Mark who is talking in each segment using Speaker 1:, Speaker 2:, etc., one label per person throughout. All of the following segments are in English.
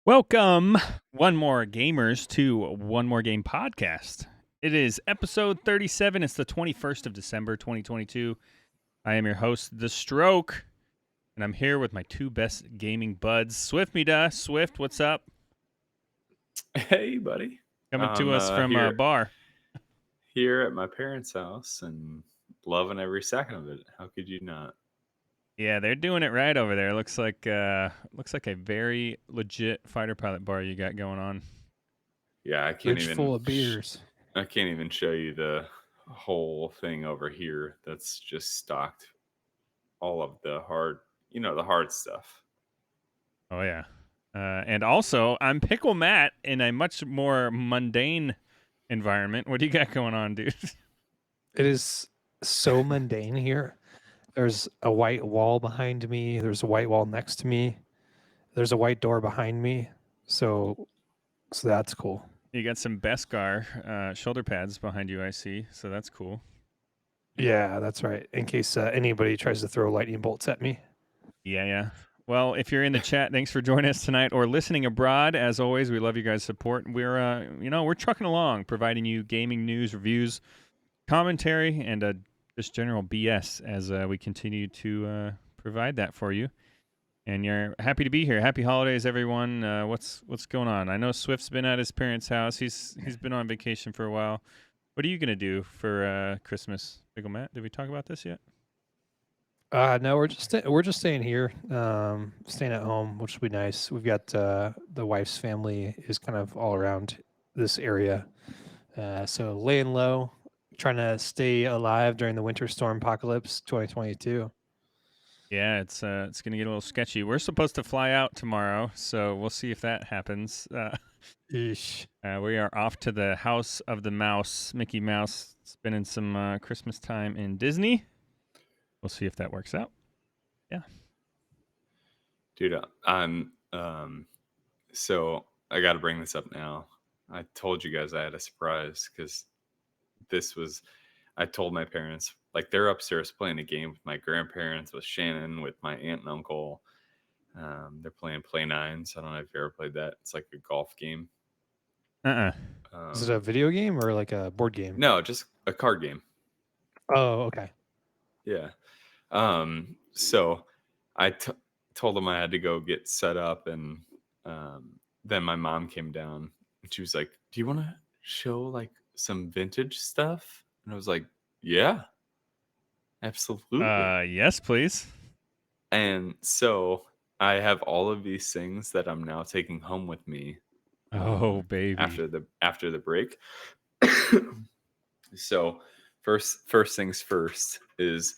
Speaker 1: Welcome, One More Gamers, to One More Game podcast. It is episode 37. It's the 21st of December, 2022. I am your host, theStroke, and I'm here with my two best gaming buds, Swiftmida. Swift, what's up?
Speaker 2: Hey, buddy.
Speaker 1: Coming to us from a bar.
Speaker 2: Here at my parents' house and loving every second of it. How could you not?
Speaker 1: Yeah, they're doing it right over there. Looks like a very legit fighter pilot bar you got going on.
Speaker 2: Yeah, I can't
Speaker 3: Fridge
Speaker 2: even
Speaker 3: full of beers.
Speaker 2: I can't even show you the whole thing over here. That's just stocked. All of the hard, the hard stuff.
Speaker 1: Oh yeah, and also I'm ImPickleMatt in a much more mundane environment. What do you got going on, dude?
Speaker 3: It is so mundane here. There's a white wall behind me. There's a white wall next to me. There's a white door behind me. So that's cool.
Speaker 1: You got some Beskar shoulder pads behind you, I see. So that's cool.
Speaker 3: Yeah, that's right. In case anybody tries to throw lightning bolts at me.
Speaker 1: Yeah. Well, if you're in the chat, thanks for joining us tonight or listening abroad. As always, we love you guys' support. We're we're trucking along, providing you gaming news, reviews, commentary, and just general BS as we continue to provide that for you. And you're happy to be here. Happy holidays, everyone. What's going on? I know Swift's been at his parents' house. He's been on vacation for a while. What are you gonna do for Christmas, ImPickleMatt? Did we talk about this yet?
Speaker 3: No, we're just staying here, staying at home, which will be nice. We've got the wife's family is kind of all around this area, so laying low, trying to stay alive during the winter storm apocalypse 2022.
Speaker 1: Yeah, it's gonna get a little sketchy. We're supposed to fly out tomorrow, so we'll see if that happens.
Speaker 3: Eesh.
Speaker 1: We are off to the House of the Mouse, Mickey Mouse, spending some Christmas time in Disney. We'll see if that works out. Yeah.
Speaker 2: Dude, I'm so I got to bring this up now. I told you guys I had a surprise because I told my parents, like, they're upstairs playing a game with my grandparents, with Shannon, with my aunt and uncle. They're playing Play Nines. I don't know if you ever played that. It's like a golf game.
Speaker 3: Is it a video game or like a board game?
Speaker 2: No, just a card game.
Speaker 3: Oh, okay.
Speaker 2: Yeah. So I told them I had to go get set up, and then my mom came down and she was like, "Do you want to show like some vintage stuff?" And I was like, "Yeah, absolutely."
Speaker 1: Yes, please.
Speaker 2: And so I have all of these things that I'm now taking home with me.
Speaker 1: Oh, baby.
Speaker 2: After the break. So first things first is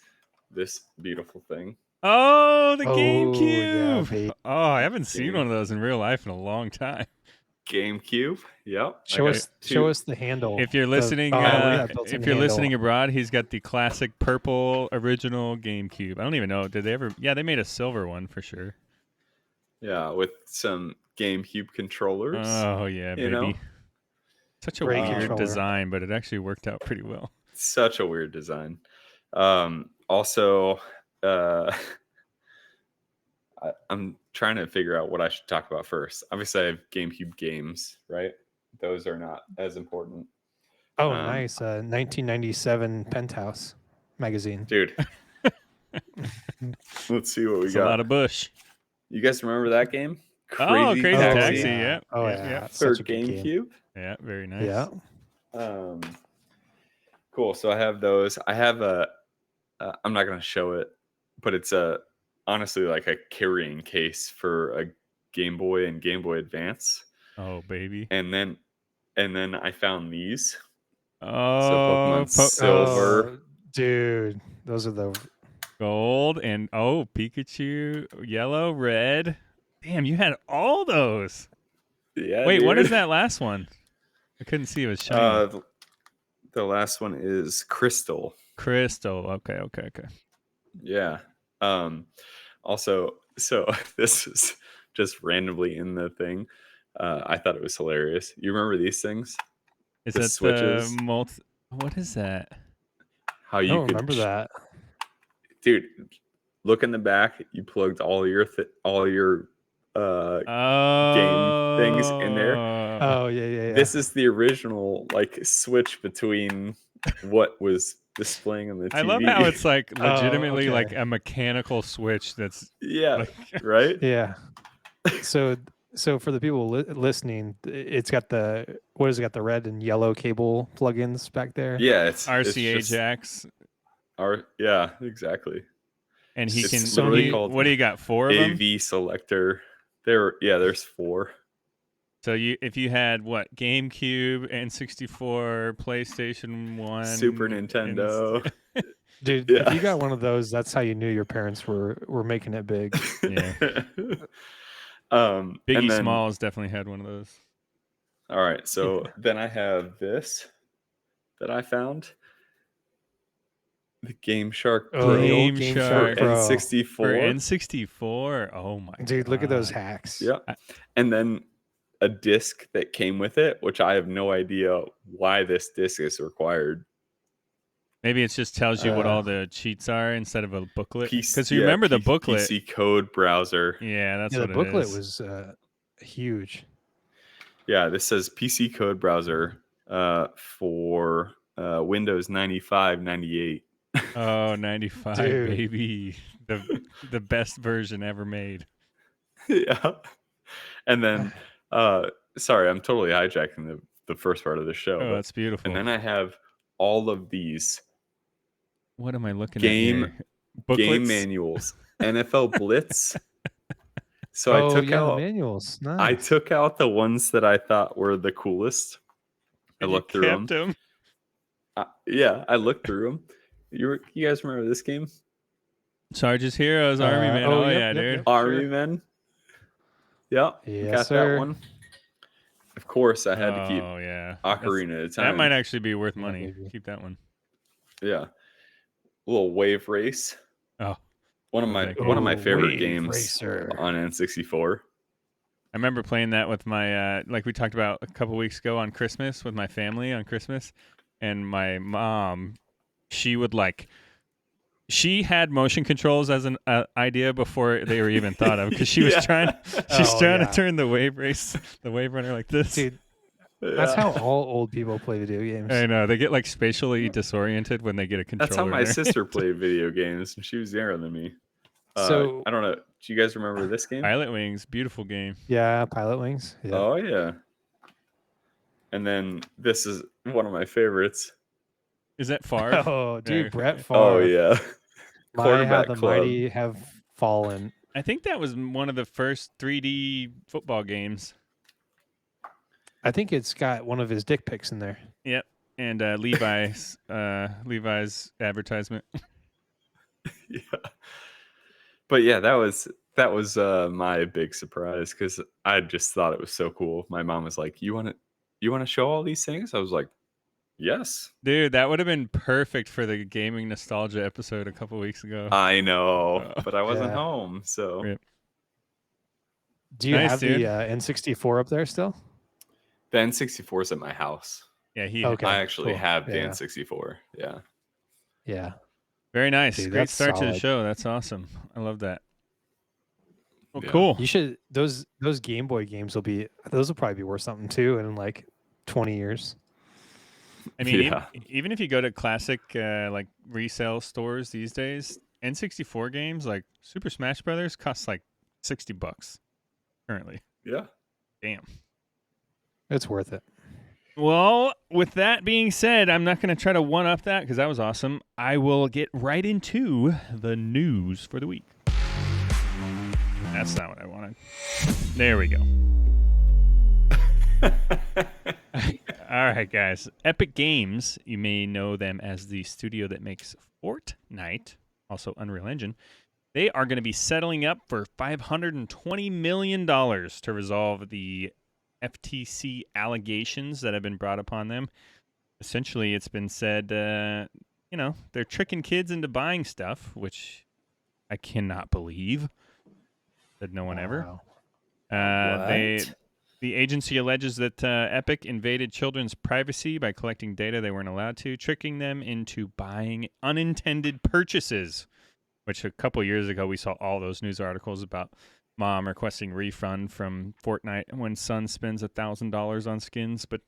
Speaker 2: this beautiful thing.
Speaker 1: Oh, the GameCube.
Speaker 3: Yeah,
Speaker 1: I haven't seen one of those in real life in a long time.
Speaker 2: GameCube. Yep.
Speaker 3: Show us the handle.
Speaker 1: If you're listening, listening abroad, he's got the classic purple original GameCube. I don't even know. Did they ever? Yeah, they made a silver one for sure.
Speaker 2: Yeah, with some GameCube controllers.
Speaker 1: Oh yeah, baby. Such a weird design, but it actually worked out pretty well.
Speaker 2: Such a weird design. Also, I'm trying to figure out what I should talk about first. Obviously, I have GameCube games, right? Those are not as important.
Speaker 3: Oh, nice. 1997 Penthouse magazine.
Speaker 2: Dude. Let's see what we got.
Speaker 1: A lot of Bush.
Speaker 2: You guys remember that game?
Speaker 1: Crazy Taxi. Yeah.
Speaker 3: Oh, yeah.
Speaker 2: For GameCube.
Speaker 1: Yeah, very nice.
Speaker 3: Yeah.
Speaker 2: Cool. So I have those. I have I'm not going to show it, but it's honestly like a carrying case for a Game Boy and Game Boy Advance.
Speaker 1: Oh, baby.
Speaker 2: And then I found these.
Speaker 1: Oh,
Speaker 2: so Pokemon Silver.
Speaker 3: Oh, dude, those are the
Speaker 1: gold and Pikachu, yellow, red. Damn, you had all those.
Speaker 2: Yeah.
Speaker 1: Wait,
Speaker 2: dude.
Speaker 1: what is that last one? I couldn't see it was shiny.
Speaker 2: The last one is Crystal.
Speaker 1: Okay.
Speaker 2: Yeah. Also, so this is just randomly in the thing. I thought it was hilarious. You remember these things?
Speaker 1: Is that switches? What is that?
Speaker 2: How you could
Speaker 3: remember that,
Speaker 2: dude? Look in the back. You plugged all your
Speaker 1: Oh.
Speaker 2: things in there.
Speaker 3: Oh yeah.
Speaker 2: This is the original like switch between what was displaying on the TV.
Speaker 1: I love how it's like legitimately like
Speaker 3: okay.
Speaker 1: a mechanical switch that's
Speaker 2: yeah,
Speaker 1: like
Speaker 2: right.
Speaker 3: Yeah. So for the people listening, it's got the got the red and yellow cable plugins back there.
Speaker 2: Yeah, it's
Speaker 1: RCA
Speaker 2: just
Speaker 1: jacks.
Speaker 2: yeah, exactly.
Speaker 1: And he
Speaker 2: It's
Speaker 1: can.
Speaker 2: literally called
Speaker 1: what do you got? 4 of them.
Speaker 2: AV selector. There's 4.
Speaker 1: So if you had what GameCube, N64, PlayStation 1,
Speaker 2: Super Nintendo.
Speaker 3: Dude,
Speaker 2: Yeah.
Speaker 3: if you got one of those, that's how you knew your parents were making it big.
Speaker 1: Yeah.
Speaker 2: And
Speaker 1: Biggie
Speaker 2: then,
Speaker 1: Smalls definitely had one of those.
Speaker 2: all right, so then I have this that I found. The Game Shark Pro
Speaker 1: Game
Speaker 3: Game
Speaker 1: Shark
Speaker 3: Shark Pro.
Speaker 2: N64.
Speaker 1: For N64. Oh my
Speaker 3: Dude,
Speaker 1: god.
Speaker 3: look at those hacks.
Speaker 2: Yeah. And then a disc that came with it, which I have no idea why this disc is required.
Speaker 1: Maybe it just tells you what all the cheats are instead of a booklet.
Speaker 2: PC
Speaker 1: Because you remember the booklet.
Speaker 2: PC code browser.
Speaker 1: Yeah, that's
Speaker 3: Yeah,
Speaker 1: what
Speaker 3: the booklet
Speaker 1: it is.
Speaker 3: was huge.
Speaker 2: Yeah, this says PC code browser for Windows 95, 98.
Speaker 1: Oh, 95,
Speaker 3: Dude.
Speaker 1: baby. The best version ever made.
Speaker 2: Yeah. And then, sorry, I'm totally hijacking the first part of the show.
Speaker 1: Oh, that's beautiful.
Speaker 2: And then I have all of these
Speaker 1: What am I looking
Speaker 2: game
Speaker 1: at here? Booklets?
Speaker 2: game manuals, NFL Blitz. So I took
Speaker 3: the
Speaker 2: out
Speaker 3: manuals. Nice.
Speaker 2: I took out the ones that I thought were the coolest. I
Speaker 1: And
Speaker 2: looked
Speaker 1: you
Speaker 2: through
Speaker 1: kept them.
Speaker 2: Yeah, I looked through them. You guys remember this game?
Speaker 1: Sarge's Heroes, Army Man.
Speaker 3: oh,
Speaker 1: Oh,
Speaker 3: yep,
Speaker 1: yeah,
Speaker 3: yep,
Speaker 1: dude.
Speaker 3: yep.
Speaker 2: Army
Speaker 3: Sure.
Speaker 2: Men. Yep,
Speaker 3: Yes,
Speaker 2: got
Speaker 3: sir.
Speaker 2: that one. Of course, I had to keep
Speaker 1: Oh, yeah.
Speaker 2: Ocarina of Time.
Speaker 1: That might actually be worth
Speaker 3: Yeah,
Speaker 1: money.
Speaker 3: baby.
Speaker 1: Keep that one.
Speaker 2: Yeah, a little Wave Race.
Speaker 1: Oh,
Speaker 2: One of my favorite
Speaker 3: Wave
Speaker 2: games
Speaker 3: Racer.
Speaker 2: on N64.
Speaker 1: I remember playing that with my, like we talked about a couple weeks ago on Christmas with my family on Christmas. And my mom, she would she had motion controls as an idea before they were even thought of because she was trying to turn the Wave Runner like this.
Speaker 3: Dude, that's how all old people play video games.
Speaker 1: I know. They get like spatially disoriented when they get a controller.
Speaker 2: That's how my
Speaker 1: in their
Speaker 2: sister
Speaker 1: hand.
Speaker 2: played video games, and she was younger than me.
Speaker 3: So
Speaker 2: I don't know. Do you guys remember this game?
Speaker 1: Pilot Wings, beautiful game.
Speaker 3: yeah, Pilot Wings. Yeah.
Speaker 2: Oh yeah. And then this is one of my favorites.
Speaker 1: Is that Favre?
Speaker 3: Oh, dude,
Speaker 1: Yeah.
Speaker 3: Brett Favre.
Speaker 2: Oh yeah.
Speaker 3: My how
Speaker 2: Quarterback
Speaker 3: the
Speaker 2: Club.
Speaker 3: mighty have fallen.
Speaker 1: I think that was one of the first 3D football games.
Speaker 3: I think it's got one of his dick pics in there.
Speaker 1: Yep. And Levi's advertisement.
Speaker 2: Yeah. But yeah, that was my big surprise because I just thought it was so cool. My mom was like, "You want to show all these things?" I was like, "Yes."
Speaker 1: Dude, that would have been perfect for the gaming nostalgia episode a couple weeks ago.
Speaker 2: I know, but I wasn't
Speaker 3: Yeah.
Speaker 2: home, so
Speaker 1: Rip.
Speaker 3: Do you
Speaker 1: Nice,
Speaker 3: have
Speaker 1: dude.
Speaker 3: the N64 up there still?
Speaker 2: the N64 is at my house.
Speaker 1: Yeah,
Speaker 3: Okay.
Speaker 2: I actually
Speaker 3: cool.
Speaker 2: have the
Speaker 3: Yeah.
Speaker 2: N64. Yeah.
Speaker 3: Yeah.
Speaker 1: very nice.
Speaker 3: Dude,
Speaker 1: Great
Speaker 3: that's
Speaker 1: start to the
Speaker 3: solid.
Speaker 1: show. That's awesome. I love that. Well,
Speaker 2: Yeah.
Speaker 1: cool.
Speaker 3: You should those Game Boy games will probably be worth something too in like 20 years.
Speaker 1: I mean,
Speaker 2: Yeah.
Speaker 1: even if you go to classic like resale stores these days, N64 games like Super Smash Brothers cost like $60 currently.
Speaker 2: Yeah.
Speaker 1: Damn.
Speaker 3: It's worth it.
Speaker 1: Well, with that being said, I'm not going to try to one-up that because that was awesome. I will get right into the news for the week. That's not what I wanted. There we go. All right, guys. Epic Games, you may know them as the studio that makes Fortnite, also Unreal Engine. They are going to be settling up for $520 million to resolve the FTC allegations that have been brought upon them. Essentially, it's been said, they're tricking kids into buying stuff, which I cannot believe. Said no one ever.
Speaker 3: Wow.
Speaker 1: The agency alleges that Epic invaded children's privacy by collecting data they weren't allowed to, tricking them into buying unintended purchases, which a couple years ago we saw all those news articles about mom requesting refund from Fortnite when son spends $1,000 on skins. But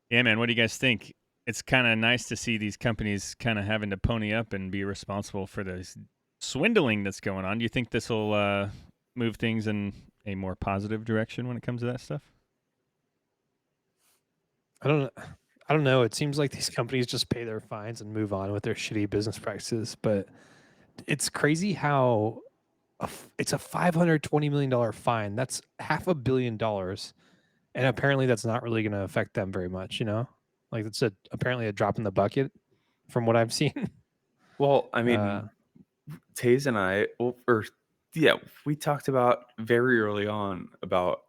Speaker 1: yeah, man, what do you guys think? It's kind of nice to see these companies kind of having to pony up and be responsible for this swindling that's going on. Do you think this will move things in a more positive direction when it comes to that stuff?
Speaker 3: I don't know. It seems like these companies just pay their fines and move on with their shitty business practices. But it's crazy how it's a $520 million fine. That's $500 million. And apparently that's not really going to affect them very much, you know? Like it's apparently a drop in the bucket from what I've seen.
Speaker 2: Well, I mean, Taze and I, we talked about very early on about,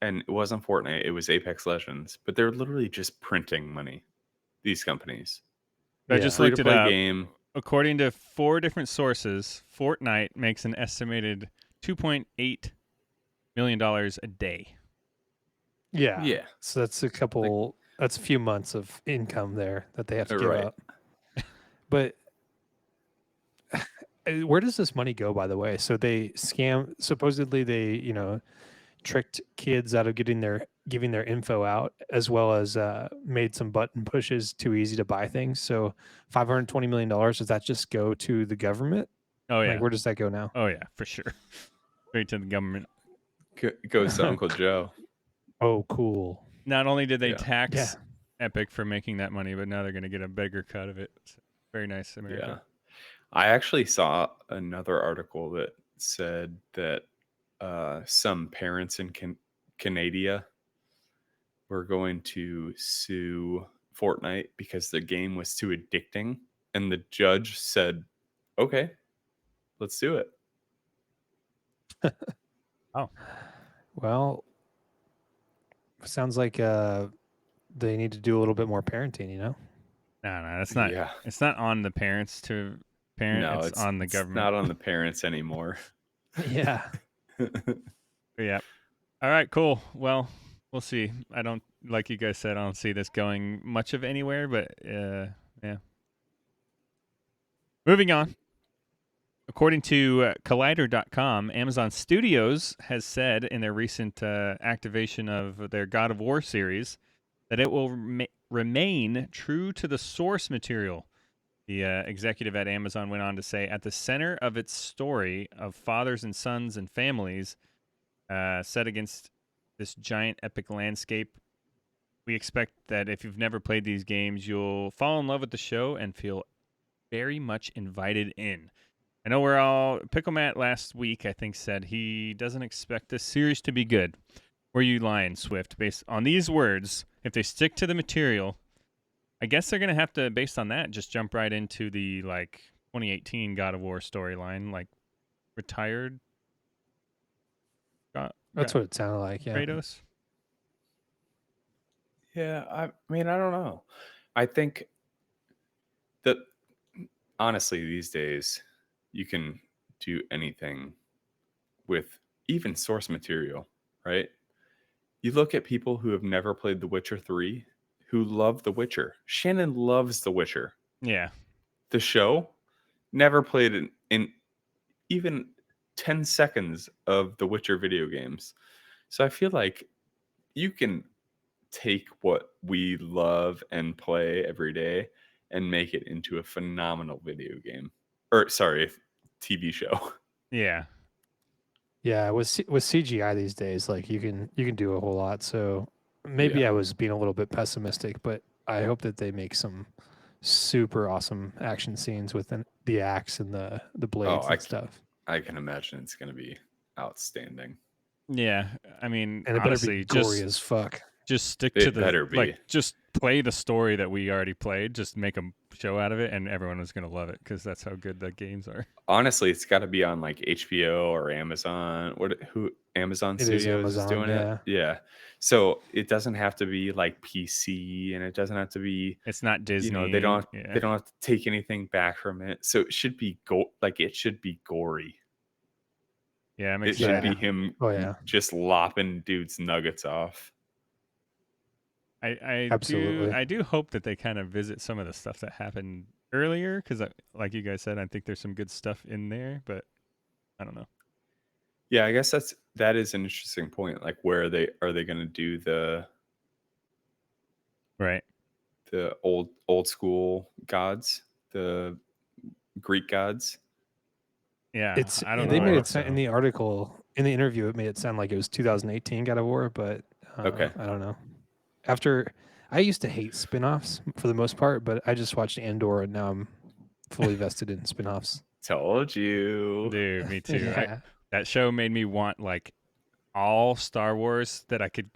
Speaker 2: and it wasn't Fortnite, it was Apex Legends, but they're literally just printing money, these companies.
Speaker 1: I just looked it
Speaker 2: Free-to-play
Speaker 1: up.
Speaker 2: game.
Speaker 1: According to 4 different sources, Fortnite makes an estimated $2.8 million a day.
Speaker 3: Yeah.
Speaker 2: Yeah.
Speaker 3: So that's that's a few months of income there that they have to give up. But where does this money go, by the way? So they supposedly they, tricked kids out of giving their info out, as well as made some button pushes too easy to buy things. So $520 million, does that just go to the government?
Speaker 1: Oh, yeah.
Speaker 3: Like, where does that go now?
Speaker 1: Oh, yeah, for sure. Straight to the government.
Speaker 2: Goes to Uncle Joe.
Speaker 3: Oh, cool.
Speaker 1: Not only did they tax
Speaker 3: Yeah.
Speaker 1: Epic for making that money, but now they're going to get a bigger cut of it. So, very nice, America.
Speaker 2: Yeah. I actually saw another article that said that some parents in Canada were going to sue Fortnite because the game was too addicting. And the judge said, okay, let's do it.
Speaker 1: Oh.
Speaker 3: Well, sounds like they need to do a little bit more parenting, you know?
Speaker 1: No, that's not.
Speaker 2: Yeah.
Speaker 1: It's not on the parents to parent.
Speaker 2: No,
Speaker 1: it's on the government.
Speaker 2: It's not on the parents anymore.
Speaker 3: Yeah.
Speaker 1: Yeah. All right, cool. Well, we'll see. I don't, like you guys said, I don't see this going much of anywhere, but yeah. Moving on. According to Collider.com, Amazon Studios has said in their recent activation of their God of War series that it will remain true to the source material. The executive at Amazon went on to say, at the center of its story of fathers and sons and families set against this giant epic landscape, we expect that if you've never played these games, you'll fall in love with the show and feel very much invited in. I know PickleMatt last week, I think, said he doesn't expect this series to be good. Were you lying, Swift? Based on these words, if they stick to the material, I guess they're going to have to, based on that, just jump right into the 2018 God of War storyline, retired.
Speaker 3: That's what it sounded like, yeah.
Speaker 1: Kratos.
Speaker 2: Yeah, I mean, I don't know. I think that honestly, these days, you can do anything with even source material, right? You look at people who have never played The Witcher 3 who love The Witcher. Shannon loves The Witcher.
Speaker 1: Yeah.
Speaker 2: The show, never played in even 10 seconds of The Witcher video games. So I feel like you can take what we love and play every day and make it into a phenomenal video game. Or sorry, TV show.
Speaker 3: Yeah. Yeah, with CGI these days, you can do a whole lot. So maybe I was being a little bit pessimistic, but I hope that they make some super awesome action scenes with the axe and the blades and stuff.
Speaker 2: I can imagine it's going to be outstanding.
Speaker 1: Yeah, I mean,
Speaker 3: and it
Speaker 1: honestly,
Speaker 3: better be gory as fuck.
Speaker 1: Just stick to the just play the story that we already played. Just make a show out of it, and everyone is going to love it because that's how good the games are.
Speaker 2: Honestly, it's got to be on HBO or Amazon. Amazon Studios is doing it? Yeah. So it doesn't have to be PC, and it doesn't have to be.
Speaker 1: It's not Disney.
Speaker 2: They don't have to take anything back from it. So it should be it should be gory.
Speaker 1: Yeah,
Speaker 2: it should be him. Just lopping dudes' nuggets off.
Speaker 3: Absolutely.
Speaker 1: I do hope that they kind of visit some of the stuff that happened earlier because, like you guys said, I think there's some good stuff in there, but I don't know.
Speaker 2: Yeah, I guess that is an interesting point. Like, where are they going to do the
Speaker 1: Right.
Speaker 2: old school gods, the Greek gods?
Speaker 1: Yeah. I don't
Speaker 3: They
Speaker 1: know. I
Speaker 3: made
Speaker 1: hope
Speaker 3: it sound,
Speaker 1: so.
Speaker 3: in the article, in the interview, it made it sound like it was 2018 God of War, but
Speaker 2: Okay.
Speaker 3: I don't know. I used to hate spin-offs for the most part, but I just watched Andor and now I'm fully vested in spin-offs.
Speaker 2: Told you.
Speaker 1: Dude, me too.
Speaker 3: Yeah.
Speaker 1: That show made me want like all Star Wars that I could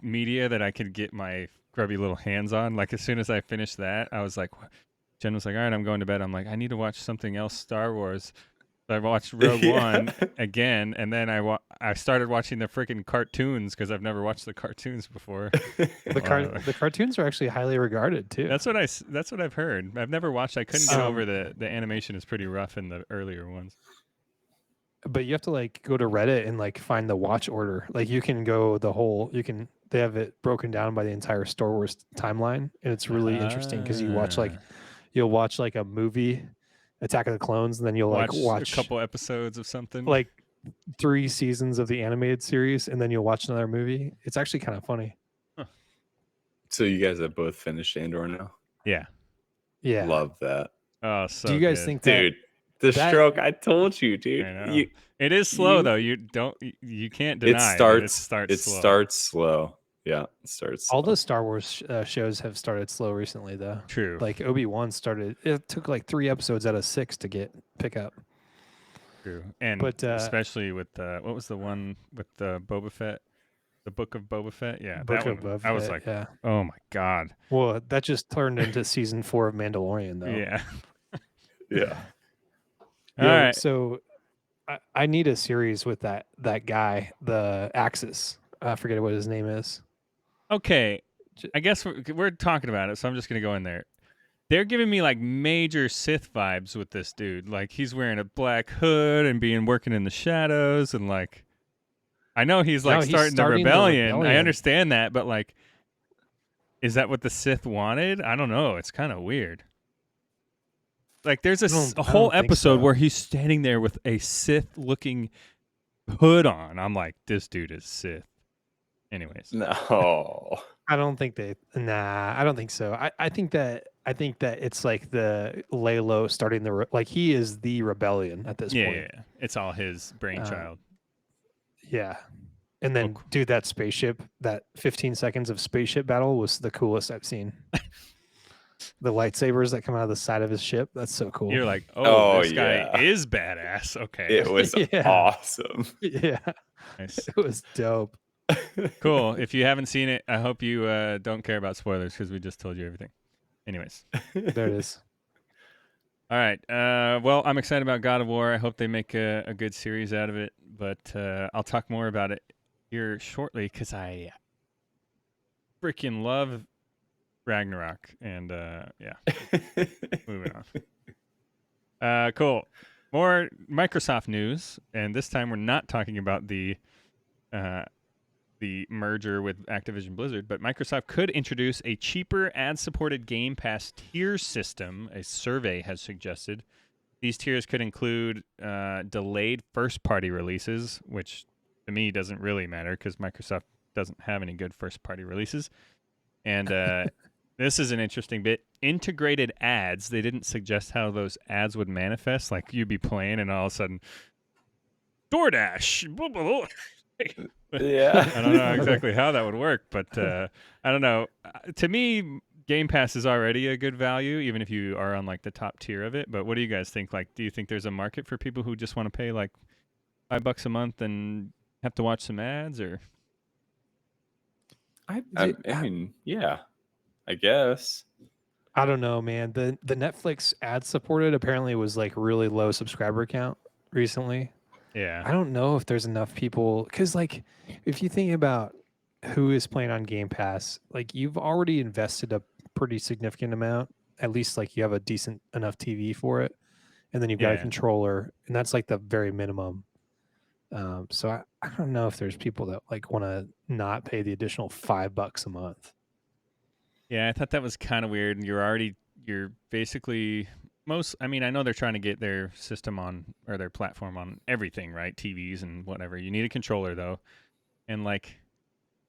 Speaker 1: get my grubby little hands on. Like as soon as I finished that, I was like, Jen was like, all right, I'm going to bed. I'm like, I need to watch something else Star Wars. So I watched Rogue One again, and then I started watching the freaking cartoons because I've never watched the cartoons before.
Speaker 3: The cartoons are actually highly regarded too.
Speaker 1: That's what I've heard. I've never watched. I couldn't get over the animation is pretty rough in the earlier ones.
Speaker 3: But you have to like go to Reddit and like find the watch order. Like you can go they have it broken down by the entire Star Wars timeline, and it's really interesting because you'll watch like a movie, Attack of the Clones, and then you'll watch
Speaker 1: a couple episodes of something.
Speaker 3: like 3 seasons of the animated series, and then you'll watch another movie. It's actually kind of funny.
Speaker 1: Huh.
Speaker 2: So you guys have both finished Andor now?
Speaker 1: Yeah.
Speaker 2: Love that.
Speaker 1: Oh, so
Speaker 3: do you guys
Speaker 1: good.
Speaker 3: think that,
Speaker 2: dude? TheStroke, I told you, dude.
Speaker 1: I know. It is slow though. You can't deny
Speaker 2: it
Speaker 1: starts slow.
Speaker 2: Yeah, it starts
Speaker 3: all
Speaker 2: slow.
Speaker 3: the Star Wars shows have started slow recently, though.
Speaker 1: True.
Speaker 3: Like Obi-Wan it took like 3 episodes out of 6 to pick up.
Speaker 1: True. And especially with what was the one with the Boba Fett? The Book of Boba Fett? Yeah,
Speaker 3: Book
Speaker 1: that
Speaker 3: of
Speaker 1: one.
Speaker 3: Boba
Speaker 1: I was
Speaker 3: Fett,
Speaker 1: like,
Speaker 3: yeah.
Speaker 1: oh my God.
Speaker 3: Well, that just turned into season 4 of Mandalorian, though.
Speaker 1: Yeah.
Speaker 2: Yeah.
Speaker 1: All right.
Speaker 3: So I need a series with that guy, the Axis. I forget what his name is.
Speaker 1: Okay. I guess we're talking about it, so I'm just going to go in there. They're giving me like major Sith vibes with this dude. Like he's wearing a black hood and working in the shadows, and like I know he's starting the rebellion. I understand that, but like, is that what the Sith wanted? I don't know. It's kind of weird. Like there's a whole episode where he's standing there with a Sith-looking hood on. I'm like, this dude is Sith. Anyways,
Speaker 2: no,
Speaker 3: I don't think I don't think so. I think that it's like the Lalo starting he is the rebellion at this point.
Speaker 1: Yeah, it's all his brainchild.
Speaker 3: Yeah. And then, dude, that spaceship, that 15 seconds of spaceship battle was the coolest I've seen. The lightsabers that come out of the side of his ship, that's so cool.
Speaker 1: You're like, this guy is badass. Okay.
Speaker 2: It was awesome.
Speaker 3: Yeah.
Speaker 1: Nice.
Speaker 3: It was dope.
Speaker 1: Cool. If you haven't seen it, I hope you don't care about spoilers because we just told you everything. Anyways.
Speaker 3: There it is.
Speaker 1: All right. Well, I'm excited about God of War. I hope they make a good series out of it, but I'll talk more about it here shortly because I freaking love Ragnarok. And yeah, moving on. Cool. More Microsoft news, and this time we're not talking about the merger with Activision Blizzard, but Microsoft could introduce a cheaper ad-supported Game Pass tier system, a survey has suggested. These tiers could include delayed first-party releases, which to me doesn't really matter because Microsoft doesn't have any good first-party releases. And this is an interesting bit. Integrated ads, they didn't suggest how those ads would manifest. Like you'd be playing and all of a sudden, DoorDash, blah, blah, blah.
Speaker 2: Yeah.
Speaker 1: I don't know exactly how that would work, but I don't know. To me, Game Pass is already a good value, even if you are on like the top tier of it. But what do you guys think? Like, do you think there's a market for people who just want to pay like $5 a month and have to watch some ads, or?
Speaker 2: I mean, yeah, I guess.
Speaker 3: I don't know, man. The Netflix ad supported apparently was like really low subscriber count recently.
Speaker 1: Yeah.
Speaker 3: I don't know if there's enough people because like if you think about who is playing on Game Pass, like you've already invested a pretty significant amount. At least like you have a decent enough TV for it, and then you've got a controller, and that's like the very minimum. So I don't know if there's people that like want to not pay the additional $5 a month.
Speaker 1: Yeah, I thought that was kind of weird. You're basically I mean, I know they're trying to get their system on, or their platform on everything, right? TVs and whatever. You need a controller though. And like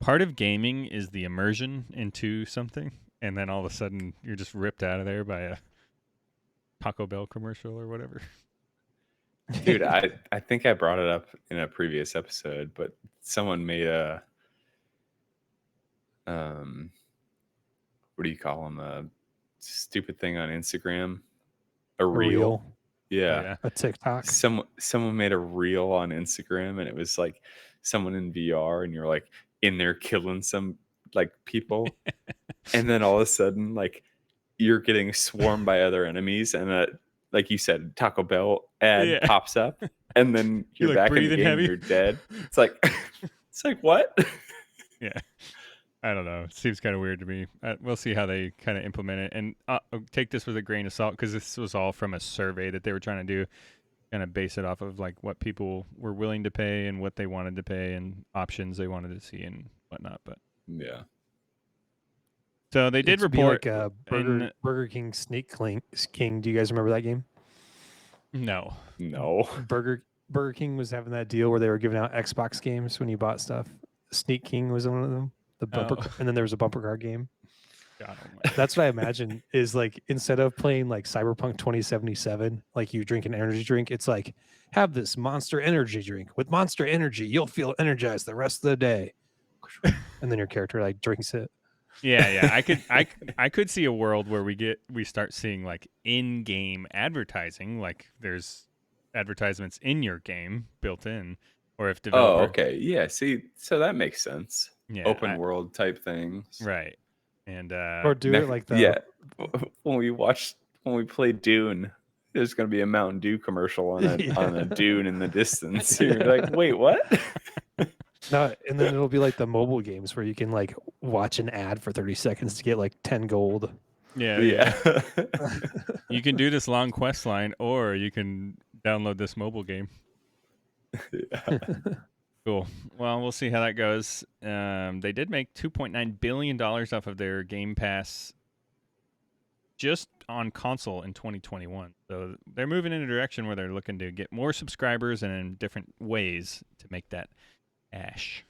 Speaker 1: part of gaming is the immersion into something. And then all of a sudden you're just ripped out of there by a Taco Bell commercial or whatever.
Speaker 2: Dude, I think I brought it up in a previous episode, but someone made a what do you call them? A stupid thing on Instagram. A reel. Yeah.
Speaker 1: Oh, yeah.
Speaker 3: A TikTok.
Speaker 2: Someone made a reel on Instagram, and it was like someone in VR, and you're like in there killing some like people, and then all of a sudden like you're getting swarmed by other enemies, and like you said, Taco Bell ad pops up, and then you're
Speaker 1: like
Speaker 2: back in the game.
Speaker 1: heavy.
Speaker 2: You're dead. It's like what?
Speaker 1: Yeah. I don't know. It seems kind of weird to me. We'll see how they kind of implement it. And take this with a grain of salt because this was all from a survey that they were trying to do, kind of base it off of like what people were willing to pay and what they wanted to pay and options they wanted to see and whatnot. But
Speaker 2: yeah.
Speaker 1: So they did
Speaker 3: It'd be
Speaker 1: report
Speaker 3: like Burger King Sneak King. Do you guys remember that game?
Speaker 1: No.
Speaker 3: Burger King was having that deal where they were giving out Xbox games when you bought stuff. Sneak King was one of them. The bumper, and then there was a bumper car game.
Speaker 1: God,
Speaker 3: that's what I imagine is like instead of playing like Cyberpunk 2077, like you drink an energy drink, it's like have this Monster Energy drink. With Monster Energy, you'll feel energized the rest of the day. And then your character like drinks it.
Speaker 1: Yeah. I could see a world where we start seeing like in-game advertising, like there's advertisements in your game built in, or if developer.
Speaker 2: Oh, okay, yeah. See, so that makes sense.
Speaker 1: Yeah,
Speaker 2: open world type things,
Speaker 1: right? And
Speaker 3: or do it like that.
Speaker 2: Yeah, when we play Dune, there's going to be a Mountain Dew commercial on a dune in the distance. You're like, wait, what?
Speaker 3: No, and then it'll be like the mobile games where you can like watch an ad for 30 seconds to get like 10 gold.
Speaker 1: Yeah. You can do this long quest line, or you can download this mobile game.
Speaker 2: Yeah.
Speaker 1: Cool. Well, we'll see how that goes. They did make $2.9 billion off of their Game Pass just on console in 2021. So they're moving in a direction where they're looking to get more subscribers and in different ways to make that cash.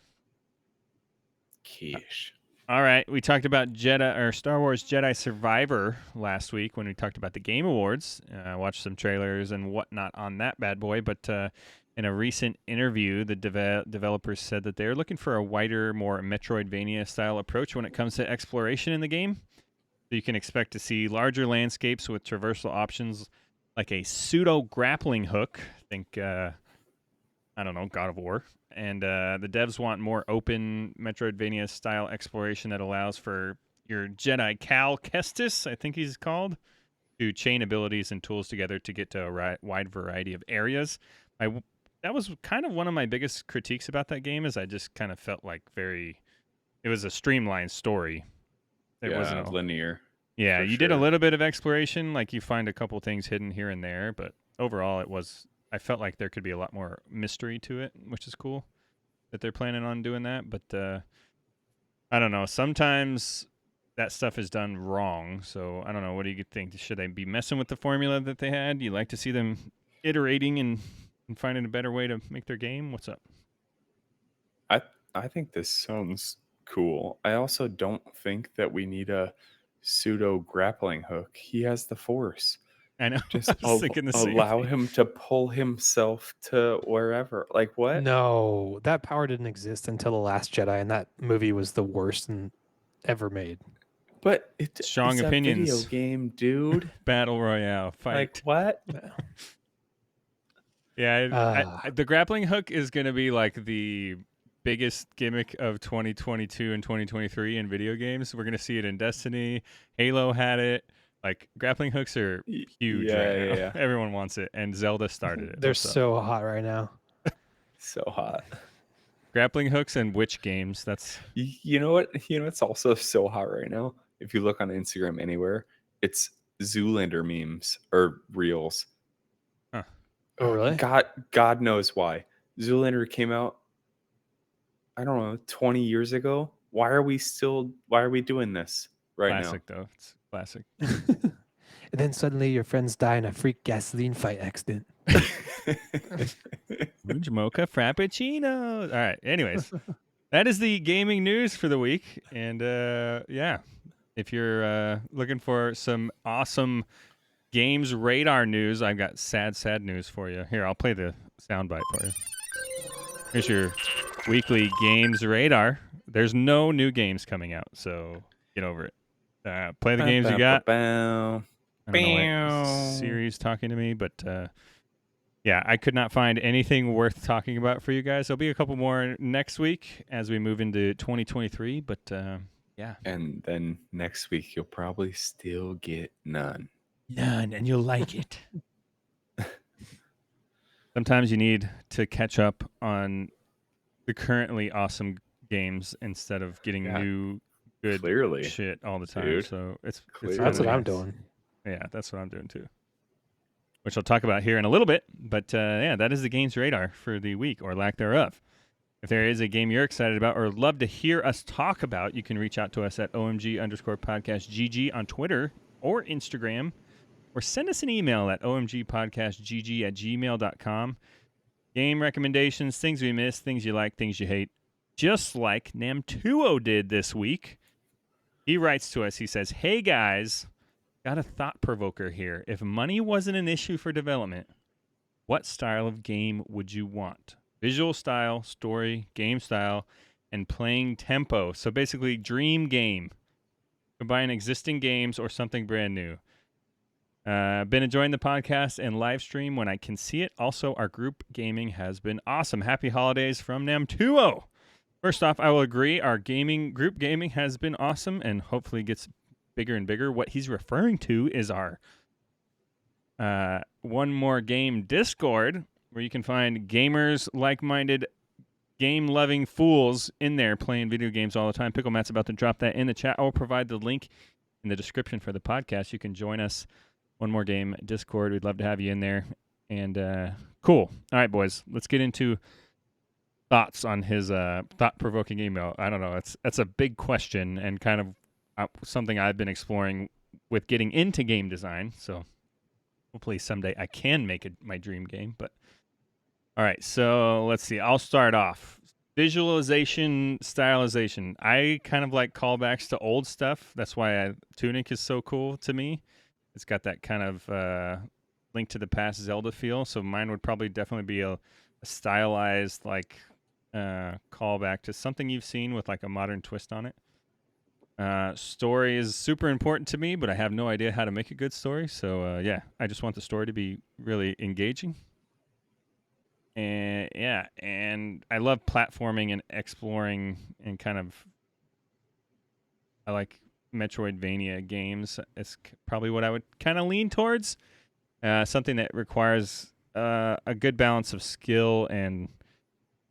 Speaker 1: All right. We talked about Star Wars Jedi Survivor last week when we talked about the Game Awards. Watched some trailers and whatnot on that bad boy. But in a recent interview, the developers said that they're looking for a wider, more Metroidvania-style approach when it comes to exploration in the game. So you can expect to see larger landscapes with traversal options like a pseudo-grappling hook. Think, God of War. And the devs want more open Metroidvania-style exploration that allows for your Jedi Cal Kestis, I think he's called, to chain abilities and tools together to get to a wide variety of areas. That was kind of one of my biggest critiques about that game is I just kind of felt like it was a streamlined story. It wasn't
Speaker 2: linear.
Speaker 1: Yeah, you did a little bit of exploration, like you find a couple things hidden here and there, but overall I felt like there could be a lot more mystery to it, which is cool that they're planning on doing that. But I don't know. Sometimes that stuff is done wrong. So I don't know. What do you think? Should they be messing with the formula that they had? You like to see them iterating and finding a better way to make their game? What's up?
Speaker 2: I think this sounds cool. I also don't think that we need a pseudo grappling hook. He has the Force.
Speaker 1: I know.
Speaker 2: Just
Speaker 1: allow
Speaker 2: him to pull himself to wherever. Like what?
Speaker 3: No, that power didn't exist until The Last Jedi, and that movie was the worst ever made.
Speaker 2: But it's
Speaker 1: strong opinions.
Speaker 2: A video game, dude.
Speaker 1: Battle Royale fight.
Speaker 2: Like what?
Speaker 1: Yeah, the grappling hook is going to be like the biggest gimmick of 2022 and 2023 in video games. We're going to see it in Destiny. Halo had it. Like, grappling hooks are huge right now. Yeah. Everyone wants it, and Zelda started it.
Speaker 3: They're so hot right now.
Speaker 2: So hot.
Speaker 1: Grappling hooks and witch games. That's
Speaker 2: you know what? You know what's also so hot right now? If you look on Instagram anywhere, it's Zoolander memes or reels.
Speaker 1: Huh.
Speaker 3: Oh, really?
Speaker 2: God knows why. Zoolander came out, I don't know, 20 years ago. Why are we doing this right now?
Speaker 1: Classic, though. It's classic.
Speaker 3: and then suddenly your friends die in a freak gasoline fight accident.
Speaker 1: Orange mocha frappuccino. All right. Anyways, that is the gaming news for the week. And yeah, if you're looking for some awesome games radar news, I've got sad news for you. Here, I'll play the soundbite for you. Here's your weekly games radar. There's no new games coming out, so get over it. Play the games you got. I don't know what Siri's talking to me, but yeah, I could not find anything worth talking about for you guys. There'll be a couple more next week as we move into 2023, but yeah.
Speaker 2: And then next week, you'll probably still get none.
Speaker 1: None, and you'll like it. Sometimes you need to catch up on the currently awesome games instead of getting new good
Speaker 2: Clearly.
Speaker 1: shit all the time.
Speaker 2: Dude.
Speaker 1: So it's
Speaker 3: That's what
Speaker 1: really
Speaker 3: I'm
Speaker 1: nice.
Speaker 3: doing.
Speaker 1: Yeah, that's what I'm doing too. Which I'll talk about here in a little bit. But yeah, that is the games radar for the week or lack thereof. If there is a game you're excited about or love to hear us talk about, you can reach out to us at OMG_podcastGG on Twitter or Instagram, or send us an email at OMGpodcastGG@gmail.com. Game recommendations, things we missed, things you like, things you hate, just like Namtuo did this week. He writes to us, he says, "Hey guys, got a thought provoker here. If money wasn't an issue for development, what style of game would you want? Visual style, story, game style, and playing tempo. So basically, dream game. Combine existing games or something brand new. Been enjoying the podcast and live stream when I can see it. Also, our group gaming has been awesome. Happy holidays from Namtuo." First off, I will agree. Our group gaming has been awesome and hopefully gets bigger and bigger. What he's referring to is our OneMoreGame Discord, where you can find gamers, like-minded, game-loving fools in there playing video games all the time. PickleMatt's about to drop that in the chat. I'll provide the link in the description for the podcast. You can join us, OneMoreGame Discord. We'd love to have you in there. And cool. All right, boys, let's get into thoughts on his thought-provoking email. I don't know. That's a big question and kind of something I've been exploring with getting into game design. So hopefully someday I can make my dream game. But all right, so let's see. I'll start off. Visualization, stylization. I kind of like callbacks to old stuff. That's why Tunic is so cool to me. It's got that kind of Link to the Past Zelda feel. So mine would probably definitely be a stylized callback to something you've seen with like a modern twist on it. Story is super important to me, but I have no idea how to make a good story. So yeah, I just want the story to be really engaging. And yeah, and I love platforming and exploring and I like Metroidvania games. It's probably what I would kind of lean towards. Something that requires a good balance of skill and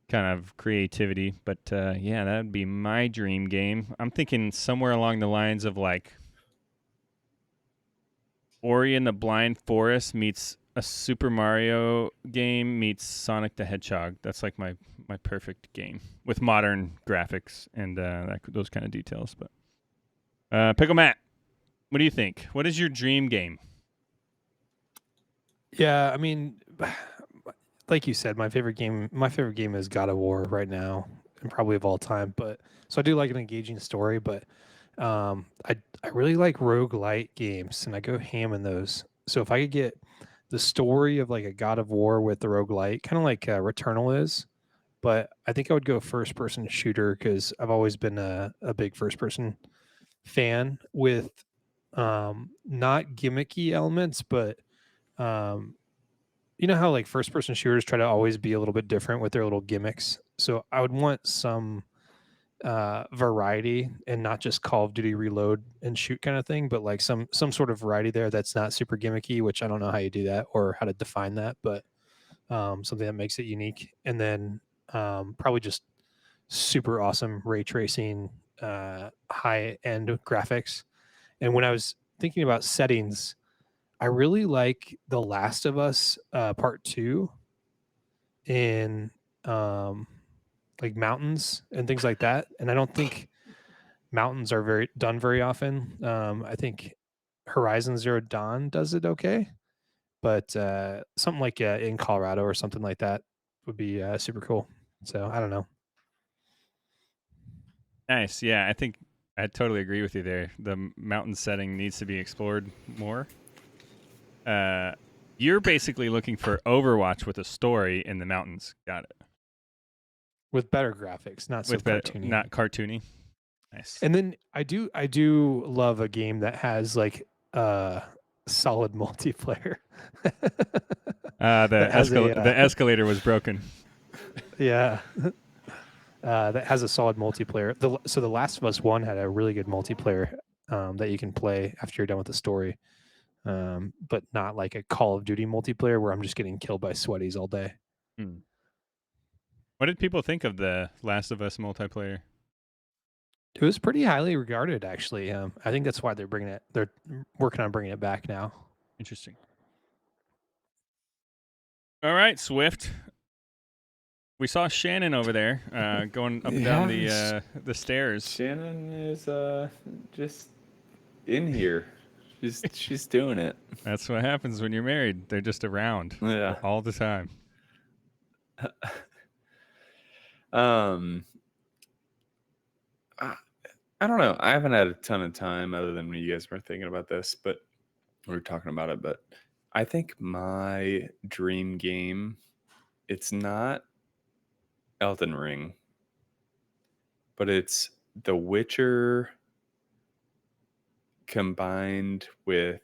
Speaker 1: kind of creativity. But yeah, that would be my dream game. I'm thinking somewhere along the lines of like Ori and the Blind Forest meets a Super Mario game meets Sonic the Hedgehog. That's like my perfect game with modern graphics and those kind of details. But PickleMatt, what do you think? What is your dream game?
Speaker 3: Yeah, I mean, like you said, my favorite game is God of War right now, and probably of all time. But so I do like an engaging story, but I really like roguelite games, and I go ham in those. So if I could get the story of like a God of War with the roguelite, kind of like Returnal is, but I think I would go first person shooter because I've always been a big first person fan with not gimmicky elements, but you know how like first person shooters try to always be a little bit different with their little gimmicks. So I would want some variety and not just Call of Duty reload and shoot kind of thing, but like some sort of variety there that's not super gimmicky, which I don't know how you do that or how to define that, but something that makes it unique. And then probably just super awesome ray tracing, high end graphics. And when I was thinking about settings, I really like The Last of Us Part 2 in like mountains and things like that. And I don't think mountains are done very often. I think Horizon Zero Dawn does it okay, but something like in Colorado or something like that would be super cool. So I don't know.
Speaker 1: Nice. Yeah, I think I totally agree with you there. The mountain setting needs to be explored more. You're basically looking for Overwatch with a story in the mountains. Got it.
Speaker 3: With better graphics, not so cartoony.
Speaker 1: Not cartoony. Nice.
Speaker 3: And then I do love a game that has like solid multiplayer.
Speaker 1: The escalator was broken.
Speaker 3: Yeah. That has a solid multiplayer. So The Last of Us 1 had a really good multiplayer that you can play after you're done with the story, but not like a Call of Duty multiplayer where I'm just getting killed by sweaties all day.
Speaker 1: What did people think of the Last of Us multiplayer?
Speaker 3: It was pretty highly regarded, actually. I think that's why they're working on bringing it back now.
Speaker 1: Interesting. All right, Swift. We saw Shannon over there going up and down the stairs.
Speaker 2: Shannon is just in here. She's doing it.
Speaker 1: That's what happens when you're married. They're just around all the time.
Speaker 2: I don't know. I haven't had a ton of time other than when you guys were thinking about this, but we were talking about it. But I think my dream game, it's not Elden Ring, but it's The Witcher combined with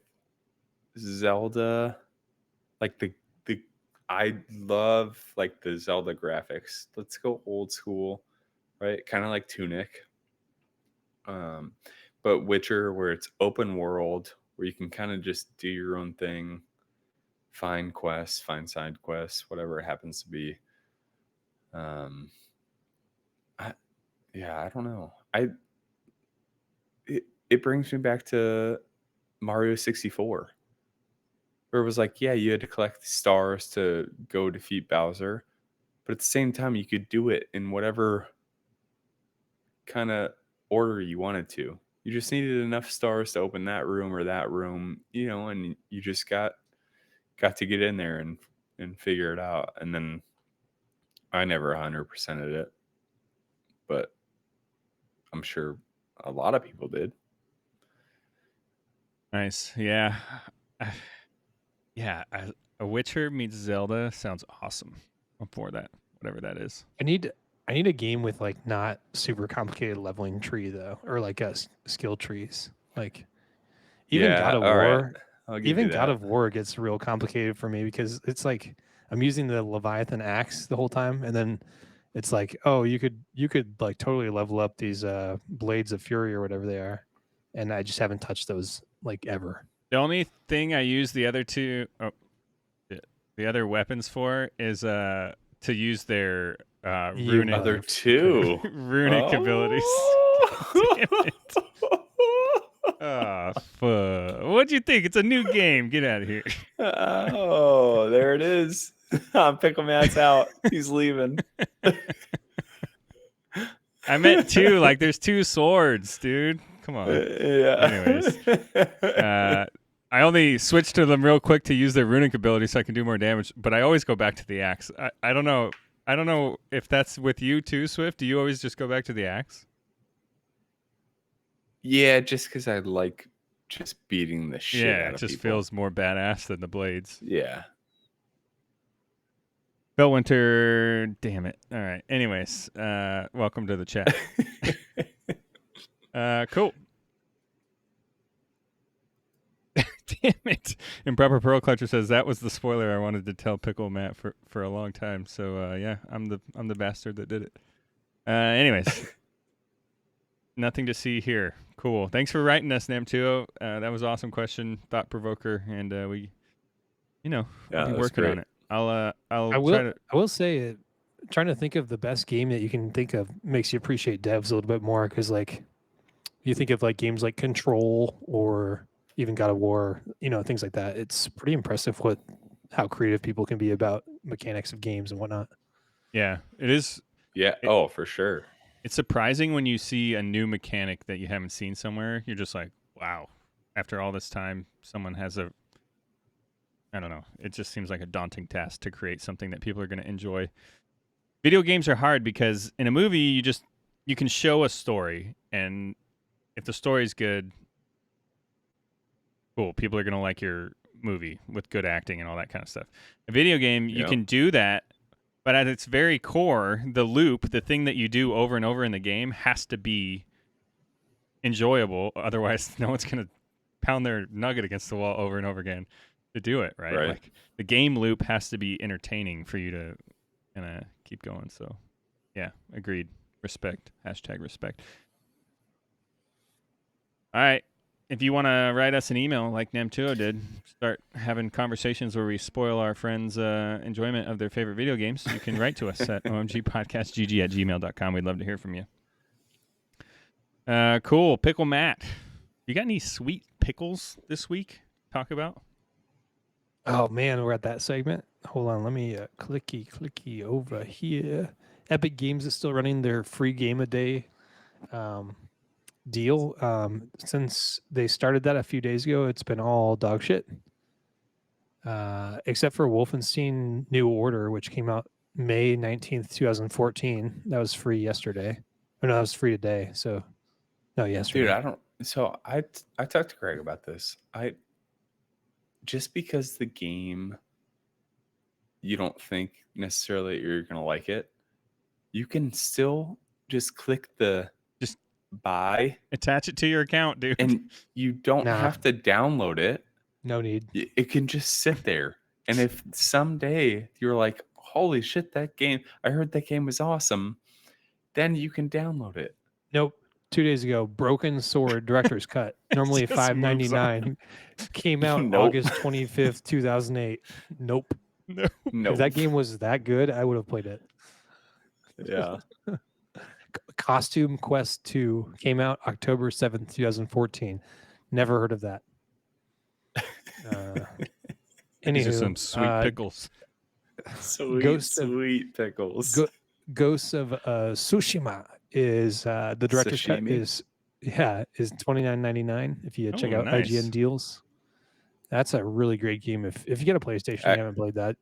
Speaker 2: Zelda. Like I love like the Zelda graphics. Let's go old school, right? Kind of like Tunic. But Witcher, where it's open world, where you can kind of just do your own thing, find quests, find side quests, whatever it happens to be. I don't know. It brings me back to Mario 64, where it was like, yeah, you had to collect stars to go defeat Bowser, but at the same time, you could do it in whatever kind of order you wanted to. You just needed enough stars to open that room or that room, and you just got to get in there and figure it out. And then I never 100%ed it, but I'm sure a lot of people did.
Speaker 1: Nice. Yeah. Yeah. A Witcher meets Zelda sounds awesome. I'm for that, whatever that is.
Speaker 3: I need a game with like not super complicated leveling tree though, or like skill trees. Like even God of War, God of War gets real complicated for me because it's like I'm using the Leviathan axe the whole time, and then it's like, oh, you could like totally level up these blades of fury or whatever they are, and I just haven't touched those like ever.
Speaker 1: The only thing I use the other weapons for is to use their runic
Speaker 2: other two
Speaker 1: runic abilities. Damn it. What'd you think? It's a new game. Get out of here.
Speaker 2: Oh, there it is. ImPickleMatt's out. He's leaving.
Speaker 1: I meant two. Like, there's two swords, dude. Come on. Anyways, I only switched to them real quick to use their runic ability so I can do more damage. But I always go back to the axe. I don't know. I don't know if that's with you too, Swift. Do you always just go back to the axe?
Speaker 2: Yeah, just because I like just beating the shit out of people.
Speaker 1: Yeah, it just feels more badass than the blades.
Speaker 2: Yeah.
Speaker 1: Bellwinter, damn it. All right. Anyways, welcome to the chat. Cool. Damn it. Improper Pearl Clutcher says that was the spoiler I wanted to tell PickleMatt for a long time. So yeah, I'm the bastard that did it. Anyways. Nothing to see here. Cool. Thanks for writing us, Namtuo. That was an awesome question, thought provoker, and we we'll be working on it. I
Speaker 3: will say, trying to think of the best game that you can think of makes you appreciate devs a little bit more, because like you think of like games like Control or even God of War, things like that. It's pretty impressive how creative people can be about mechanics of games and whatnot.
Speaker 1: Yeah, it is.
Speaker 2: Yeah. For sure.
Speaker 1: It's surprising when you see a new mechanic that you haven't seen somewhere. You're just like, wow, after all this time, someone has I don't know. It just seems like a daunting task to create something that people are going to enjoy. Video games are hard because in a movie, you can show a story, and if the story's good, cool. People are going to like your movie with good acting and all that kind of stuff. A video game, you can do that, but at its very core, the loop, the thing that you do over and over in the game, has to be enjoyable. Otherwise, no one's going to pound their nugget against the wall over and over again to do it, right? Like the game loop has to be entertaining for you to kind of keep going. So, yeah, agreed. Respect. #respect. All right. If you want to write us an email like Namtuo did, start having conversations where we spoil our friends' enjoyment of their favorite video games, you can write to us at OMGpodcastGG@gmail.com. We'd love to hear from you. Cool. PickleMatt. You got any sweet pickles this week to talk about?
Speaker 3: Oh, man, we're at that segment. Hold on. Let me clicky over here. Epic Games is still running their free game a day deal. Since they started that a few days ago, it's been all dog shit. Except for Wolfenstein New Order, which came out May 19th, 2014. That was free yesterday. Oh, no, that was free today. So, no, yesterday.
Speaker 2: Dude, I talked to Greg about this. Just because the game, you don't think necessarily you're going to like it, you can still just click the buy.
Speaker 1: Attach it to your account, dude.
Speaker 2: And you don't have to download it.
Speaker 3: No need.
Speaker 2: It can just sit there. And if someday you're like, holy shit, I heard that game was awesome, then you can download it.
Speaker 3: Nope. 2 days ago, Broken Sword Director's Cut, normally $5.99, came out August 25th, 2008. Nope.
Speaker 1: No.
Speaker 3: If that game was that good, I would have played it.
Speaker 2: Yeah.
Speaker 3: Costume Quest 2 came out October 7th, 2014. Never heard of that.
Speaker 1: These are some sweet pickles.
Speaker 2: Sweet pickles.
Speaker 3: Ghosts of Tsushima is the director's cut is $29.99 if you check out IGN deals. That's a really great game. If you get a PlayStation and you haven't played that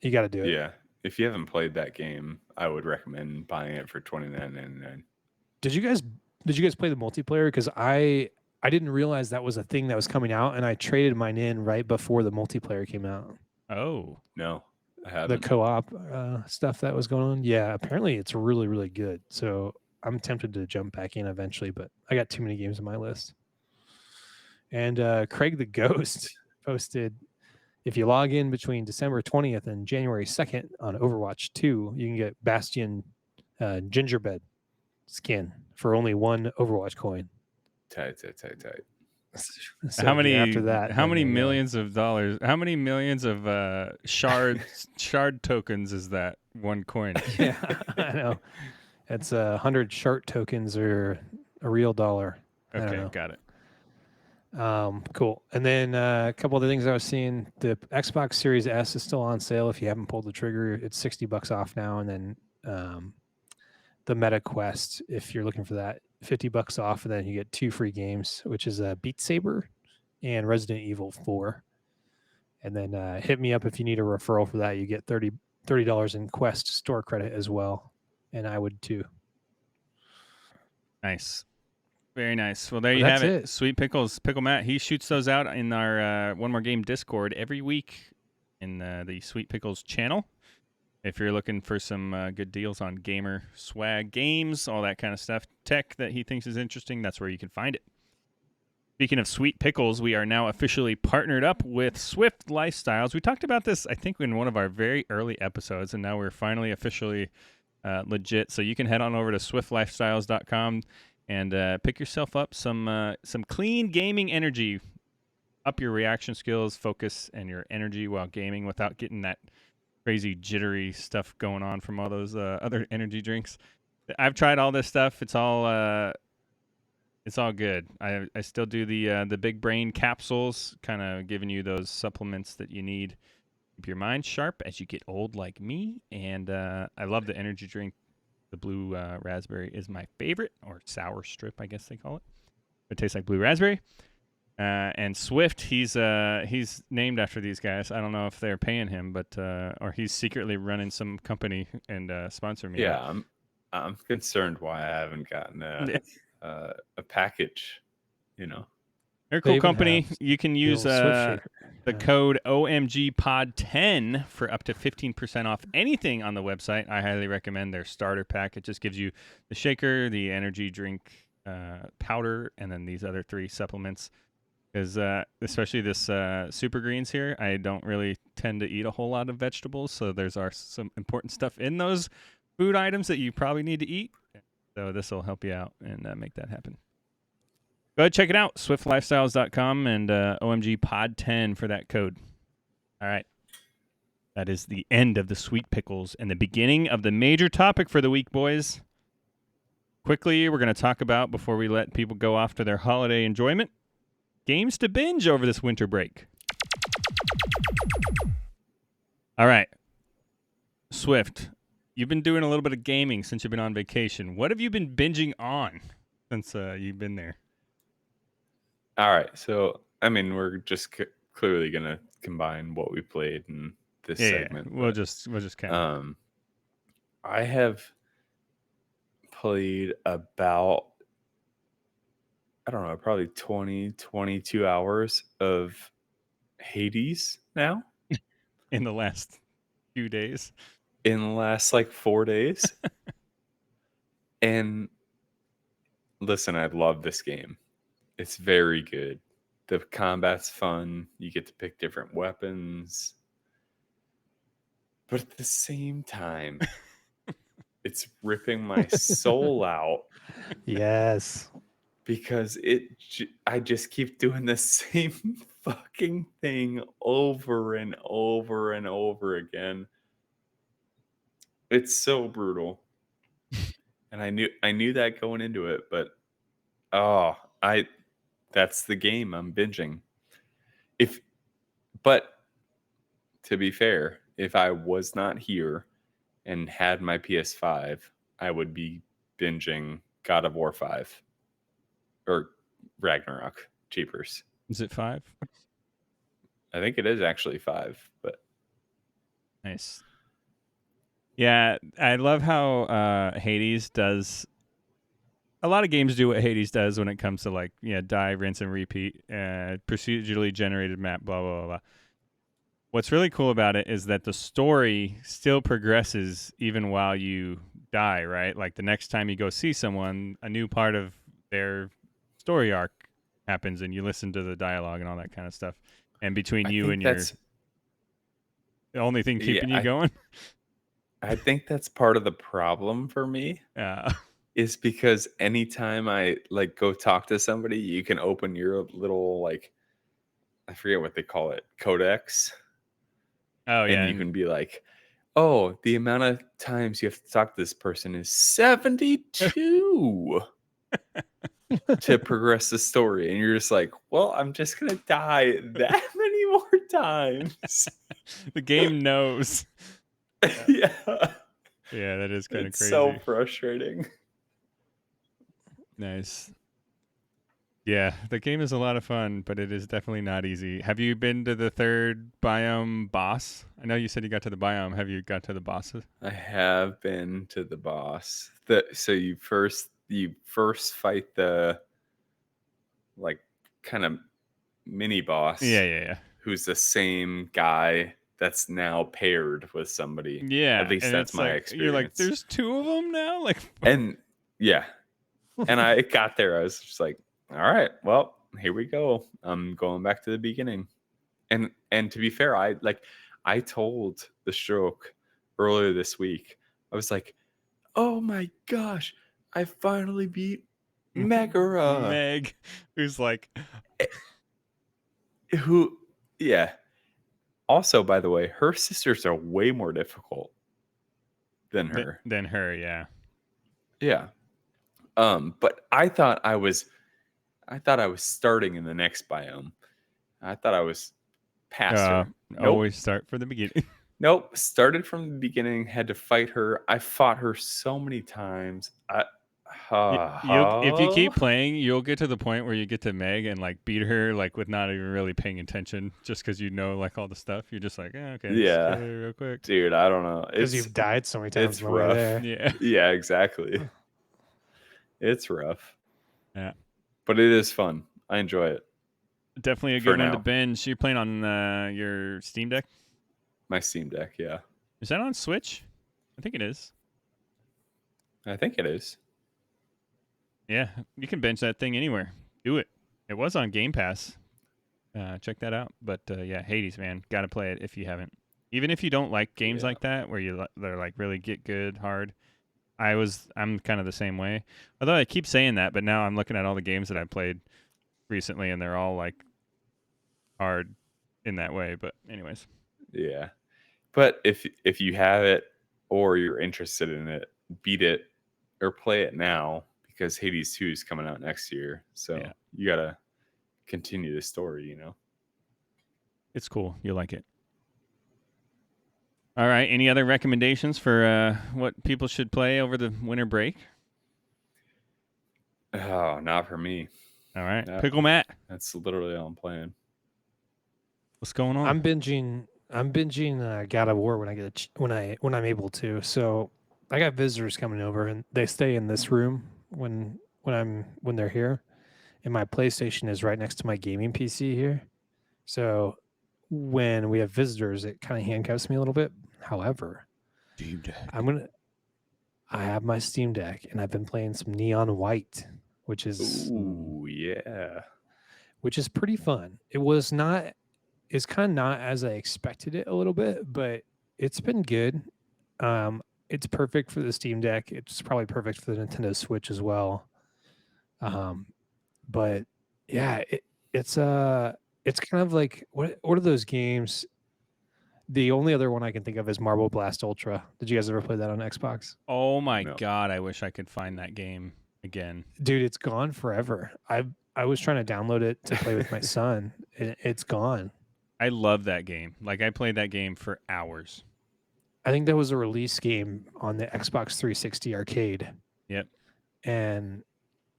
Speaker 3: you got to do it.
Speaker 2: Yeah. If you haven't played that game, I would recommend buying it for $29.99.
Speaker 3: Did you guys play the multiplayer? Because I didn't realize that was a thing that was coming out, and I traded mine in right before the multiplayer came out.
Speaker 1: Oh
Speaker 2: no, I haven't.
Speaker 3: The co-op stuff that was going on. Yeah, apparently it's really, really good. So I'm tempted to jump back in eventually, but I got too many games on my list. And Craig the Ghost posted, if you log in between December 20th and January 2nd on Overwatch 2, you can get Bastion gingerbread skin for only 1 Overwatch coin.
Speaker 2: Tight.
Speaker 3: So
Speaker 1: how many
Speaker 3: after that?
Speaker 1: How many millions of dollars? How many millions of shard tokens is that 1 coin?
Speaker 3: Yeah, I know. It's 100 shard tokens or a real dollar.
Speaker 1: Okay, got it.
Speaker 3: Cool. And then a couple other things I was seeing. The Xbox Series S is still on sale. If you haven't pulled the trigger, it's $60 off now. And then the Meta Quest, if you're looking for that, $50 off, and then you get 2 free games, which is Beat Saber and Resident Evil 4. And then hit me up if you need a referral for that. You get $30 in Quest store credit as well, and I would too.
Speaker 1: Nice. Very nice. Well, there you have it. Sweet Pickles, PickleMatt. He shoots those out in our One More Game Discord every week in the Sweet Pickles channel. If you're looking for some good deals on gamer swag, games, all that kind of stuff, tech that he thinks is interesting, that's where you can find it. Speaking of Sweet Pickles, we are now officially partnered up with Swift Lifestyles. We talked about this, I think, in one of our very early episodes, and now we're finally officially legit. So you can head on over to swiftlifestyles.com and pick yourself up some clean gaming energy. Up your reaction skills, focus, and your energy while gaming without getting that crazy jittery stuff going on from all those other energy drinks. I've tried all this stuff. It's all good. I still do the big brain capsules, kind of giving you those supplements that you need. Keep your mind sharp as you get old like me. And I love the energy drink. The blue raspberry is my favorite, or sour strip, I guess they call it. It tastes like blue raspberry. And Swift, he's named after these guys. I don't know if they're paying him, but or he's secretly running some company and sponsor me.
Speaker 2: Yeah, I'm concerned why I haven't gotten a package. You know,
Speaker 1: They're a
Speaker 3: They
Speaker 1: cool
Speaker 3: even
Speaker 1: company.
Speaker 3: have
Speaker 1: You can
Speaker 3: the
Speaker 1: use
Speaker 3: old Swift shaker.
Speaker 1: the code OMGpod10 for up to 15% off anything on the website. I highly recommend their starter pack. It just gives you the shaker, the energy drink powder, and then these other 3 supplements. Because especially this super greens here, I don't really tend to eat a whole lot of vegetables, so there's some important stuff in those food items that you probably need to eat. So this will help you out and make that happen. Go ahead, check it out, swiftlifestyles.com and OMGpod10 for that code. All right. That is the end of the sweet pickles and the beginning of the major topic for the week, boys. Quickly, we're going to talk about, before we let people go off to their holiday enjoyment, games to binge over this winter break. All right. Swift, you've been doing a little bit of gaming since you've been on vacation. What have you been binging on since you've been there?
Speaker 2: all right. So I mean, we're just clearly gonna combine what we played in this segment.
Speaker 1: We'll just count.
Speaker 2: I have played about, I don't know, probably 22 hours of Hades now
Speaker 1: In the last few days.
Speaker 2: in the last like 4 days. And listen, I love this game. It's very good. The combat's fun. You get to pick different weapons. But at the same time, it's ripping my soul out
Speaker 3: Yes.
Speaker 2: because I just keep doing the same fucking thing over and over and over again. It's so brutal. And I knew that going into it, but that's the game I'm binging. But to be fair, if I was not here and had my PS5, I would be binging God of War 5 or Ragnarok. Jeepers.
Speaker 1: Is it 5?
Speaker 2: I think it is actually 5, but
Speaker 1: Nice. Yeah, I love how Hades does. A lot of games do what Hades does when it comes to like, die, rinse, and repeat, procedurally generated map, blah, blah, blah, blah. What's really cool about it is that the story still progresses even while you die, right? Like the next time you go see someone, a new part of their story arc happens and you listen to the dialogue and all that kind of stuff. And between you and the only thing keeping you going?
Speaker 2: I think that's part of the problem for me. Is because anytime I like go talk to somebody, you can open your little like, I forget what they call it, codex.
Speaker 1: Oh yeah,
Speaker 2: and you can be like, oh, the amount of times you have to talk to this person is 72 to progress the story, and you're just like, well, I'm just gonna die that many more times.
Speaker 1: The game knows.
Speaker 2: Yeah,
Speaker 1: that is kind of crazy.
Speaker 2: So frustrating.
Speaker 1: Nice. Yeah, the game is a lot of fun, but it is definitely not easy. Have you been to the 3rd biome boss? I know you said you got to the biome. Have you got to the bosses?
Speaker 2: I have been to the boss. So you first fight the like kind of mini boss.
Speaker 1: Yeah.
Speaker 2: Who's the same guy that's now paired with somebody.
Speaker 1: Yeah.
Speaker 2: At least that's my experience.
Speaker 1: You're like, there's 2 of them now?
Speaker 2: And yeah. And I got there. I was just like, all right, well, here we go. I'm going back to the beginning. And to be fair, I told theStroke earlier this week, I was like, oh my gosh, I finally beat Megara.
Speaker 1: Meg, who's like,
Speaker 2: yeah. Also, by the way, her sisters are way more difficult than her.
Speaker 1: Yeah.
Speaker 2: Yeah. But I thought I was starting in the next biome. I thought I was past her.
Speaker 1: Nope. Always start from the beginning.
Speaker 2: Nope. Started from the beginning, had to fight her. I fought her so many times.
Speaker 1: If you keep playing, you'll get to the point where you get to Meg and like beat her like with not even really paying attention, just because you know like all the stuff. You're just like, okay, let's
Speaker 2: Yeah.
Speaker 1: kill her real quick.
Speaker 2: Dude, I don't know.
Speaker 3: Because you've died so many times
Speaker 2: it's
Speaker 3: on the way
Speaker 2: rough.
Speaker 3: there.
Speaker 1: Yeah,
Speaker 2: Yeah, exactly. It's rough.
Speaker 1: Yeah.
Speaker 2: But it is fun. I enjoy it.
Speaker 1: Definitely a
Speaker 2: For
Speaker 1: good one to
Speaker 2: now.
Speaker 1: binge. You're playing on your Steam Deck.
Speaker 2: My Steam Deck, yeah.
Speaker 1: Is that on Switch? I think it is.
Speaker 2: I think it is.
Speaker 1: Yeah, you can binge that thing anywhere. Do it. It was on Game Pass. Check that out. But yeah, Hades, man, gotta play it if you haven't. Even if you don't like games
Speaker 2: Yeah.
Speaker 1: like that, where they're like really get good hard. I'm kind of the same way. Although I keep saying that, but now I'm looking at all the games that I've played recently, and they're all like hard in that way. But anyways,
Speaker 2: Yeah. But if you have it or you're interested in it, beat it or play it now, because Hades 2 is coming out next year. So
Speaker 1: Yeah.
Speaker 2: you gotta continue the story, you know.
Speaker 1: it's cool. You'll like it. All right. Any other recommendations for what people should play over the winter break?
Speaker 2: Oh, not for me.
Speaker 1: All right,
Speaker 2: Yeah.
Speaker 1: PickleMatt,
Speaker 2: That's literally all I'm playing.
Speaker 1: what's going on?
Speaker 3: I'm binging God of War when I get when I'm able to. So I got visitors coming over, and they stay in this room when they're here, and my PlayStation is right next to my gaming PC here. So when we have visitors, it kind of handcuffs me a little bit. However, I have my Steam Deck, and I've been playing some Neon White, which is
Speaker 2: yeah.
Speaker 3: pretty fun. It's kind of not as I expected it a little bit, but it's been good. It's perfect for the Steam Deck. It's probably perfect for the Nintendo Switch as well. But yeah, it's kind of like what are those games? The only other one I can think of is Marble Blast Ultra. Did you guys ever play that on Xbox?
Speaker 1: Oh my
Speaker 2: No.
Speaker 1: God, I wish I could find that game again.
Speaker 3: Dude, it's gone forever. I was trying to download it to play with my son. It's gone.
Speaker 1: I love that game. Like I played that game for hours.
Speaker 3: I think that was a release game on the Xbox 360 arcade.
Speaker 1: Yep.
Speaker 3: And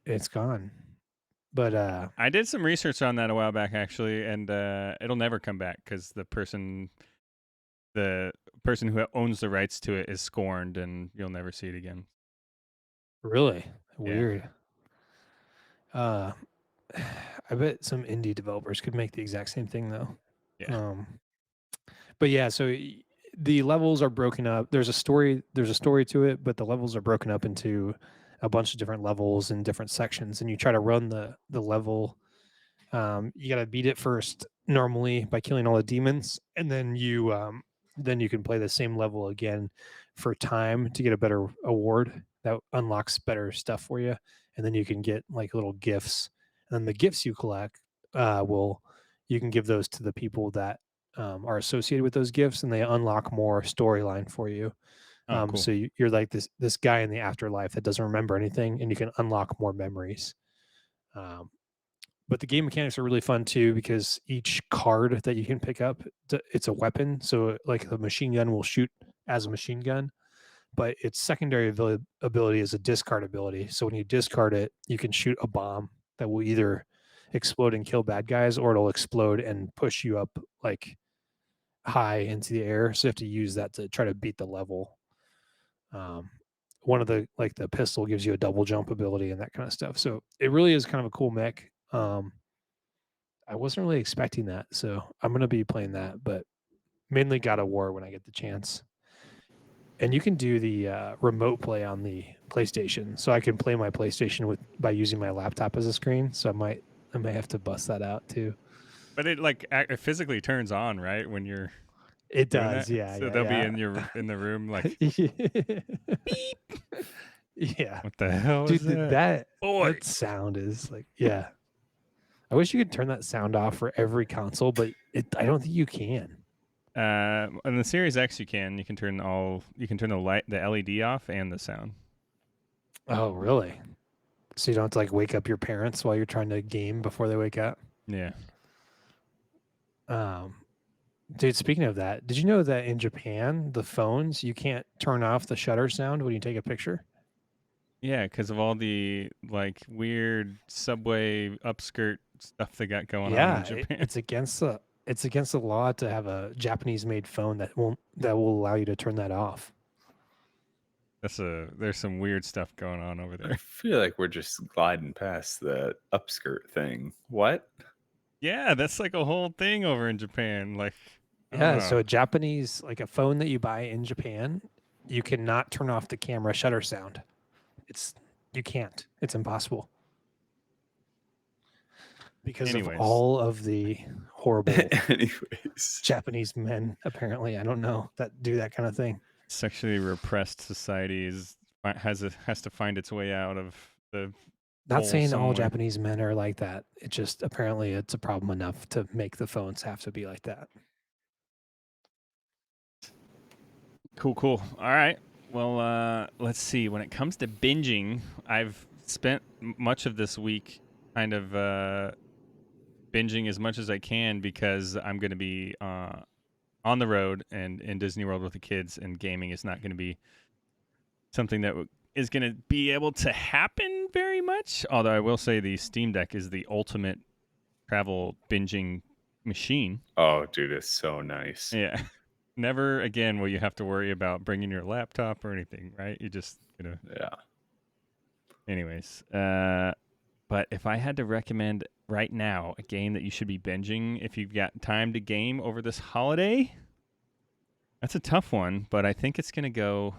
Speaker 3: it's gone. But
Speaker 1: I did some research on that a while back actually, and it'll never come back because the person who owns the rights to it is scorned, and you'll never see it again.
Speaker 3: really weird. I bet some indie developers could make the exact same thing though.
Speaker 1: Yeah.
Speaker 3: But yeah, so the levels are broken up. There's a story to it, but the levels are broken up into a bunch of different levels and different sections, and you try to run the level. You got to beat it first normally by killing all the demons, and then you can play the same level again for time to get a better award that unlocks better stuff for you, and then you can get like little gifts, and then the gifts you collect you can give those to the people that are associated with those gifts, and they unlock more storyline for you.
Speaker 1: Oh, cool.
Speaker 3: So you're like this guy in the afterlife that doesn't remember anything, and you can unlock more memories. But the game mechanics are really fun too, because each card that you can pick up, it's a weapon. So like the machine gun will shoot as a machine gun, but its secondary ability is a discard ability. So when you discard it, you can shoot a bomb that will either explode and kill bad guys, or it'll explode and push you up like high into the air. So you have to use that to try to beat the level. One of the pistol gives you a double jump ability and that kind of stuff. So it really is kind of a cool mech. I wasn't really expecting that, so I'm gonna be playing that, but mainly God of War when I get the chance. And you can do the remote play on the PlayStation, so I can play my PlayStation by using my laptop as a screen. So I might have to bust that out too.
Speaker 1: But it like it physically turns on, right, when you're
Speaker 3: It
Speaker 1: doing
Speaker 3: does,
Speaker 1: that?
Speaker 3: yeah.
Speaker 1: So
Speaker 3: yeah,
Speaker 1: they'll
Speaker 3: yeah.
Speaker 1: be in the room like,
Speaker 3: yeah.
Speaker 1: what the hell
Speaker 3: Dude,
Speaker 1: is that?
Speaker 3: that sound is like, yeah. I wish you could turn that sound off for every console, but I don't think you can.
Speaker 1: On the Series X, you can turn the LED off and the sound.
Speaker 3: Oh, really? So you don't have to like wake up your parents while you're trying to game before they wake up?
Speaker 1: Yeah.
Speaker 3: Dude, speaking of that, did you know that in Japan, the phones, you can't turn off the shutter sound when you take a picture?
Speaker 1: Yeah, because of all the like weird subway upskirt stuff they got going on
Speaker 3: Yeah,
Speaker 1: in Japan.
Speaker 3: it's against the law to have a Japanese-made phone that will allow you to turn that off.
Speaker 1: There's some weird stuff going on over
Speaker 2: I
Speaker 1: there.
Speaker 2: feel like we're just gliding past the upskirt thing. What?
Speaker 1: Yeah, that's like a whole thing over in Japan. Like, I don't
Speaker 3: Yeah,
Speaker 1: know.
Speaker 3: so a Japanese, like a phone that you buy in Japan, you cannot turn off the camera shutter sound. You can't. It's impossible. Because of
Speaker 1: Anyways.
Speaker 3: all of the horrible
Speaker 2: Anyways,
Speaker 3: Japanese men, apparently, I don't know, that do that kind of thing.
Speaker 1: Sexually repressed society has to find its way out of the
Speaker 3: Not
Speaker 1: hole
Speaker 3: saying all
Speaker 1: somewhere.
Speaker 3: Japanese men are like that. It just apparently it's a problem enough to make the phones have to be like that.
Speaker 1: Cool. All right. Well, let's see. When it comes to binging, I've spent much of this week kind of binging as much as I can because I'm going to be on the road and in Disney World with the kids, and gaming is not going to be something that is going to be able to happen very much. Although I will say the Steam Deck is the ultimate travel binging machine.
Speaker 2: oh, dude, it's so nice.
Speaker 1: Yeah. Never again will you have to worry about bringing your laptop or anything, right? You just,
Speaker 2: Yeah.
Speaker 1: Anyways, but if I had to recommend right now a game that you should be binging if you've got time to game over this holiday, that's a tough one, but I think it's going to go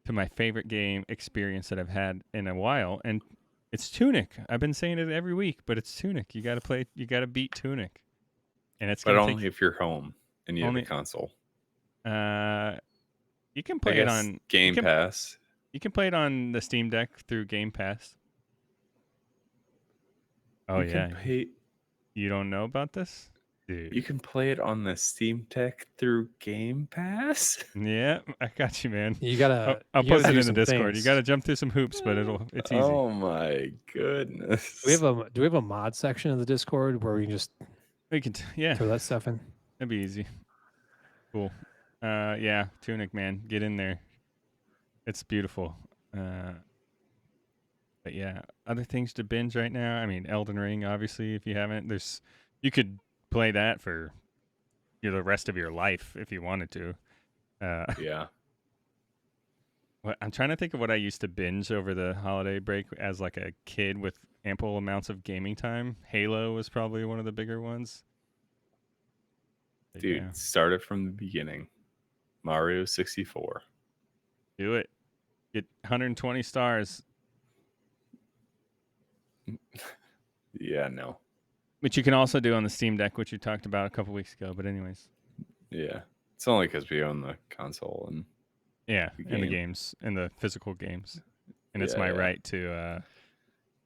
Speaker 1: to my favorite game experience that I've had in a while, and it's Tunic. I've been saying it every week, but it's Tunic. You got to beat Tunic. And it's
Speaker 2: But
Speaker 1: going to
Speaker 2: only if you're home and you have a console.
Speaker 1: You can play it on
Speaker 2: Game Pass.
Speaker 1: You can play it on the Steam Deck through Game Pass. Oh, yeah. You don't know about this? Dude.
Speaker 2: You can play it on the Steam Deck through Game Pass?
Speaker 1: Yeah, I got you, man.
Speaker 3: You gotta.
Speaker 1: I'll
Speaker 3: you gotta
Speaker 1: post it
Speaker 3: do
Speaker 1: in the
Speaker 3: some
Speaker 1: Discord.
Speaker 3: things.
Speaker 1: You got to jump through some hoops, but it's easy.
Speaker 2: Oh my goodness.
Speaker 3: Do we have a mod section of the Discord where we can just
Speaker 1: yeah,
Speaker 3: throw that stuff in?
Speaker 1: that'd be easy. Cool. Yeah, Tunic, man, get in there. It's beautiful. But yeah, other things to binge right now. I mean, Elden Ring, obviously, if you haven't, you could play that for the rest of your life if you wanted to.
Speaker 2: Yeah.
Speaker 1: I'm trying to think of what I used to binge over the holiday break as like a kid with ample amounts of gaming time. Halo was probably one of the bigger ones. But
Speaker 2: dude,
Speaker 1: yeah.
Speaker 2: Start it from the beginning. Mario 64.
Speaker 1: Do it. Get 120 stars.
Speaker 2: Yeah, no.
Speaker 1: Which you can also do on the Steam Deck, which you talked about a couple weeks ago. But anyways.
Speaker 2: Yeah. It's only because we own the console and
Speaker 1: and the games and the physical games. And it's my right to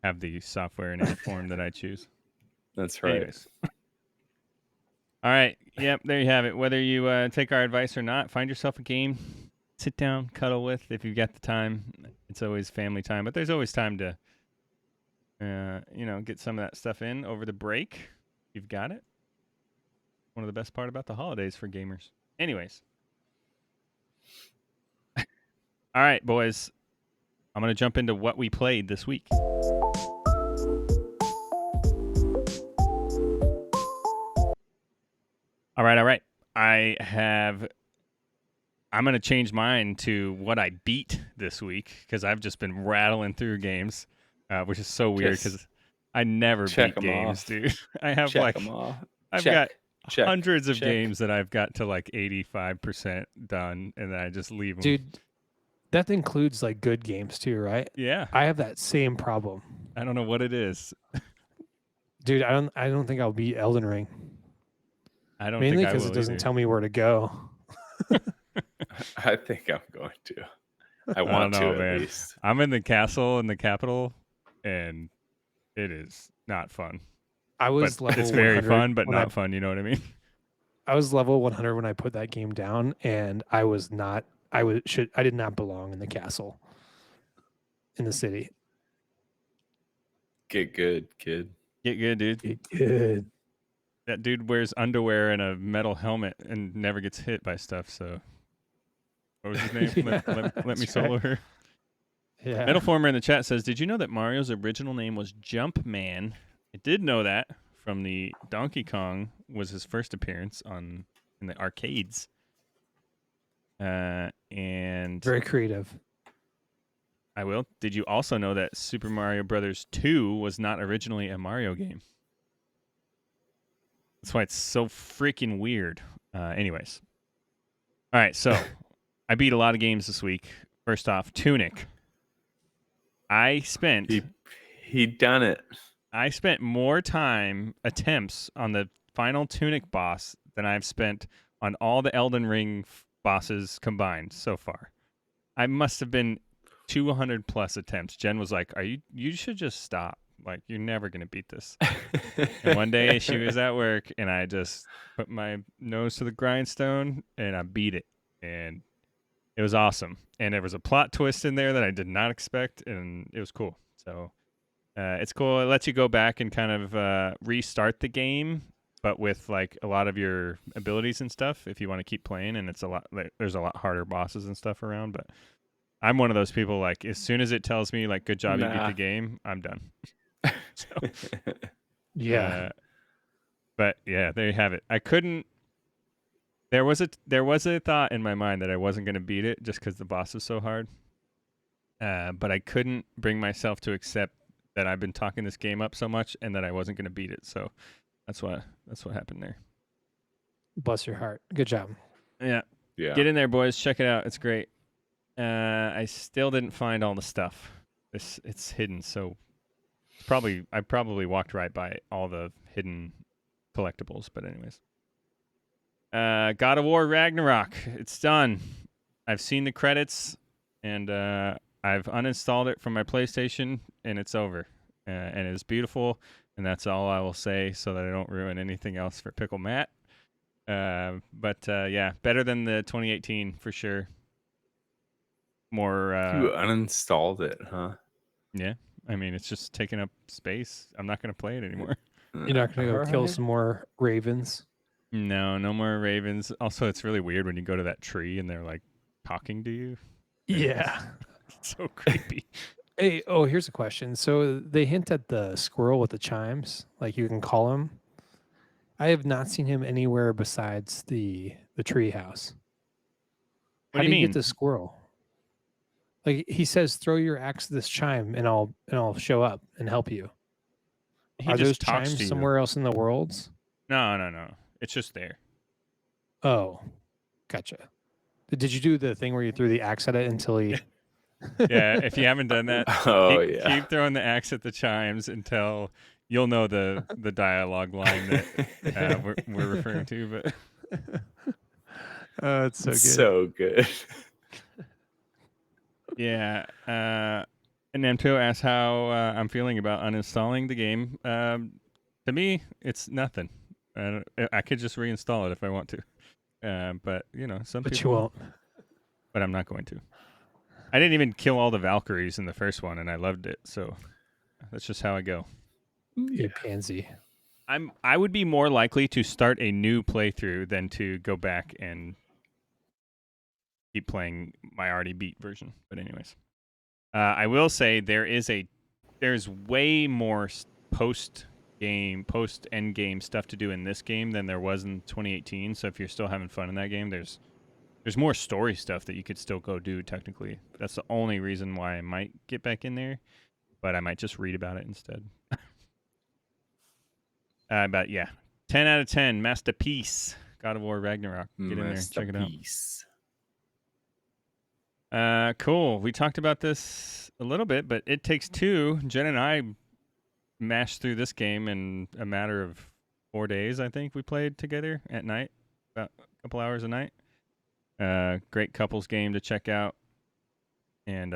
Speaker 1: have the software in any form that I choose.
Speaker 2: That's right.
Speaker 1: Anyways. All right. Yep, there you have it. Whether you take our advice or not, find yourself a game, sit down, cuddle with if you've got the time. It's always family time, but there's always time to get some of that stuff in over the break. You've got it. One of the best part about the holidays for gamers. Anyways. All right, boys. I'm going to jump into what we played this week. All right. I'm going to change mine to what I beat this week because I've just been rattling through games, which is so weird because I never beat games, dude. I have got hundreds of games that I've got to like 85% done, and then I just leave them.
Speaker 3: Dude, that includes like good games too, right?
Speaker 1: Yeah.
Speaker 3: I have that same problem.
Speaker 1: I don't know what it is.
Speaker 3: Dude, I don't think I'll beat Elden Ring.
Speaker 1: I don't
Speaker 3: mainly
Speaker 1: think I will
Speaker 3: because it doesn't
Speaker 1: either.
Speaker 3: tell me where to go.
Speaker 2: I think I'm going to. I want to at least.
Speaker 1: I'm in the castle in the capital, and it is not fun. It's very fun, but not fun. You know what I mean?
Speaker 3: I was level 100 when I put that game down, and I did not belong in the castle in the city.
Speaker 2: Get good, kid.
Speaker 1: Get good, dude.
Speaker 3: Get good.
Speaker 1: That dude wears underwear and a metal helmet and never gets hit by stuff. So, what was his name?
Speaker 3: Yeah,
Speaker 1: let me solo her.
Speaker 3: Yeah.
Speaker 1: Metal Former in the chat says, "Did you know that Mario's original name was Jumpman?" I did know that from the Donkey Kong was his first appearance in the arcades. And
Speaker 3: Very creative.
Speaker 1: I will. Did you also know that Super Mario Brothers 2 was not originally a Mario game? That's why it's so freaking weird. Anyways. All right, so I beat a lot of games this week. First off, Tunic. I spent
Speaker 2: He done it.
Speaker 1: I spent more attempts on the final Tunic boss than I've spent on all the Elden Ring bosses combined so far. I must have been 200 plus attempts. Jen was like, you should just stop. Like, you're never going to beat this. And one day she was at work and I just put my nose to the grindstone and I beat it. And it was awesome. And there was a plot twist in there that I did not expect, and it was cool. So it's cool. It lets you go back and kind of restart the game, but with like a lot of your abilities and stuff if you want to keep playing. And there's a lot harder bosses and stuff around, but I'm one of those people, like, as soon as it tells me, like, good job, you beat the game, I'm done. So,
Speaker 3: Yeah.
Speaker 1: but yeah, there you have it. I couldn't. There was a thought in my mind that I wasn't going to beat it just because the boss was so hard. But I couldn't bring myself to accept that I've been talking this game up so much and that I wasn't going to beat it. So that's what happened there.
Speaker 3: Bless your heart. Good job.
Speaker 1: Yeah. Get in there, boys. Check it out. It's great. I still didn't find all the stuff. It's hidden, so I probably walked right by all the hidden collectibles. But anyways, God of War Ragnarok. It's done. I've seen the credits, and I've uninstalled it from my PlayStation, and it's over. And it's beautiful, and that's all I will say, so that I don't ruin anything else for PickleMatt. But yeah, better than the 2018 for sure. More.
Speaker 2: You uninstalled it, huh?
Speaker 1: Yeah, I mean, it's just taking up space. I'm not going to play it anymore.
Speaker 3: You're not going to go kill some more ravens?
Speaker 1: No more ravens. Also, it's really weird when you go to that tree and they're like talking to you.
Speaker 3: Yeah.
Speaker 1: It's so creepy.
Speaker 3: Hey, here's a question. So they hint at the squirrel with the chimes, like you can call him. I have not seen him anywhere besides the tree house.
Speaker 1: What
Speaker 3: How
Speaker 1: do you mean?
Speaker 3: Get the squirrel? Like he says, throw your axe to this chime, and I'll show up and help you. Are those chimes somewhere else in the worlds?
Speaker 1: No. It's just there.
Speaker 3: Oh, gotcha. Did you do the thing where you threw the axe at it until he?
Speaker 1: Yeah, if you haven't done that, keep throwing the axe at the chimes until you'll know the dialogue line that we're referring to. But
Speaker 3: it's so good.
Speaker 2: So good.
Speaker 1: Yeah. And Namto asks how I'm feeling about uninstalling the game. To me, it's nothing. I could just reinstall it if I want to. But, some people... But
Speaker 3: you won't.
Speaker 1: But I'm not going to. I didn't even kill all the Valkyries in the first one, and I loved it. So that's just how I go.
Speaker 3: You pansy.
Speaker 1: I would be more likely to start a new playthrough than to go back and keep playing my already beat version. But anyways, I will say there's way more post end game stuff to do in this game than there was in 2018. So if you're still having fun in that game, there's more story stuff that you could still go do technically. That's the only reason why I might get back in there, but I might just read about it instead. But yeah, 10 out of 10, masterpiece. God of War Ragnarok. Get in there, check it out. Cool. We talked about this a little bit, but It Takes Two. Jen and I mashed through this game in a matter of 4 days. I think we played together at night, about a couple hours a night. Great couples game to check out, and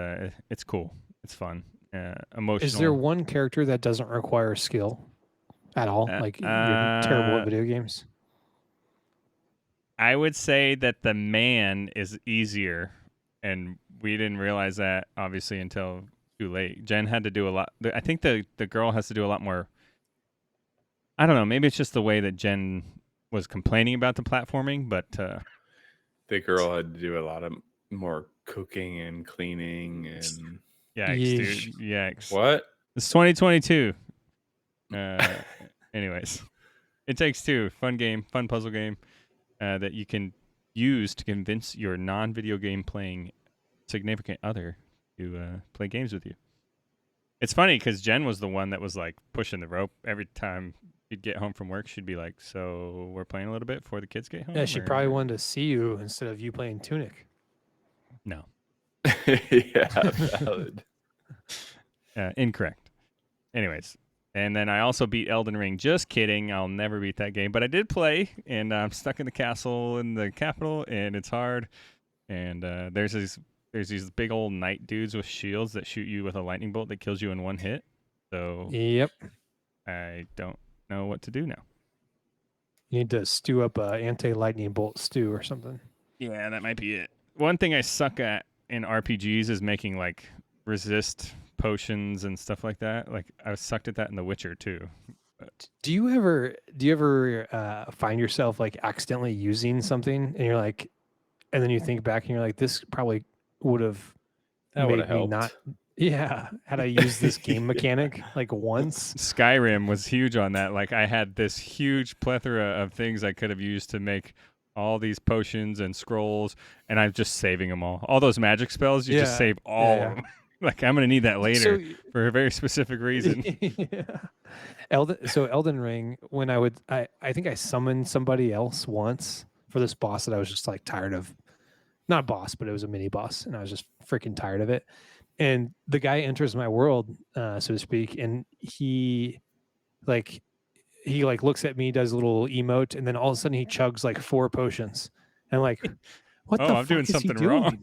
Speaker 1: it's cool. It's fun. Emotional.
Speaker 3: Is there one character that doesn't require skill at all? Like you're terrible at video games?
Speaker 1: I would say that the man is easier, and we didn't realize that obviously until too late. Jen had to do a lot. I think the girl has to do a lot more. I don't know. Maybe it's just the way that Jen was complaining about the platforming, but
Speaker 2: the girl had to do a lot of more cooking and cleaning and
Speaker 1: Yikes,
Speaker 3: Yeesh.
Speaker 1: dude. Yikes.
Speaker 2: What?
Speaker 1: It's 2022. Anyways, It Takes Two. Fun game, fun puzzle game that you can use to convince your non-video game playing significant other to play games with you. It's funny because Jen was the one that was like pushing the rope every time you'd get home from work. She'd be like, "So we're playing a little bit before the kids get home."
Speaker 3: Yeah, she probably wanted to see you instead of you playing Tunic.
Speaker 1: No.
Speaker 2: Yeah, valid.
Speaker 1: Incorrect. Anyways, and then I also beat Elden Ring. Just kidding. I'll never beat that game, but I did play, and I'm stuck in the castle in the capital, and it's hard. And there's these big old knight dudes with shields that shoot you with a lightning bolt that kills you in one hit. So
Speaker 3: Yep.
Speaker 1: I don't know what to do now.
Speaker 3: You need to stew up a anti-lightning bolt stew or something.
Speaker 1: Yeah, that might be it. One thing I suck at in RPGs is making like resist potions and stuff like that. Like I sucked at that in The Witcher too.
Speaker 3: Do you ever find yourself like accidentally using something and you're like, and then you think back and you're like, this probably would have
Speaker 2: That would
Speaker 3: made
Speaker 2: have
Speaker 3: me
Speaker 2: helped.
Speaker 3: not. Yeah, had I used this game mechanic like once.
Speaker 1: Skyrim was huge on that. Like I had this huge plethora of things I could have used to make all these potions and scrolls, and I'm just saving them all. All those magic spells, you just
Speaker 3: Yeah,
Speaker 1: save all
Speaker 3: yeah.
Speaker 1: of them. Like I'm gonna need that later
Speaker 3: So,
Speaker 1: for a very specific reason.
Speaker 3: yeah. Elden Ring, when I think I summoned somebody else once for this boss that I was just like tired of. Not a boss, but it was a mini boss, and I was just freaking tired of it. And the guy enters my world, so to speak, and he looks at me, does a little emote, and then all of a sudden he chugs like 4 potions. And I'm like, what
Speaker 1: Oh,
Speaker 3: the
Speaker 1: I'm
Speaker 3: fuck
Speaker 1: doing
Speaker 3: is he
Speaker 1: something
Speaker 3: doing?
Speaker 1: wrong.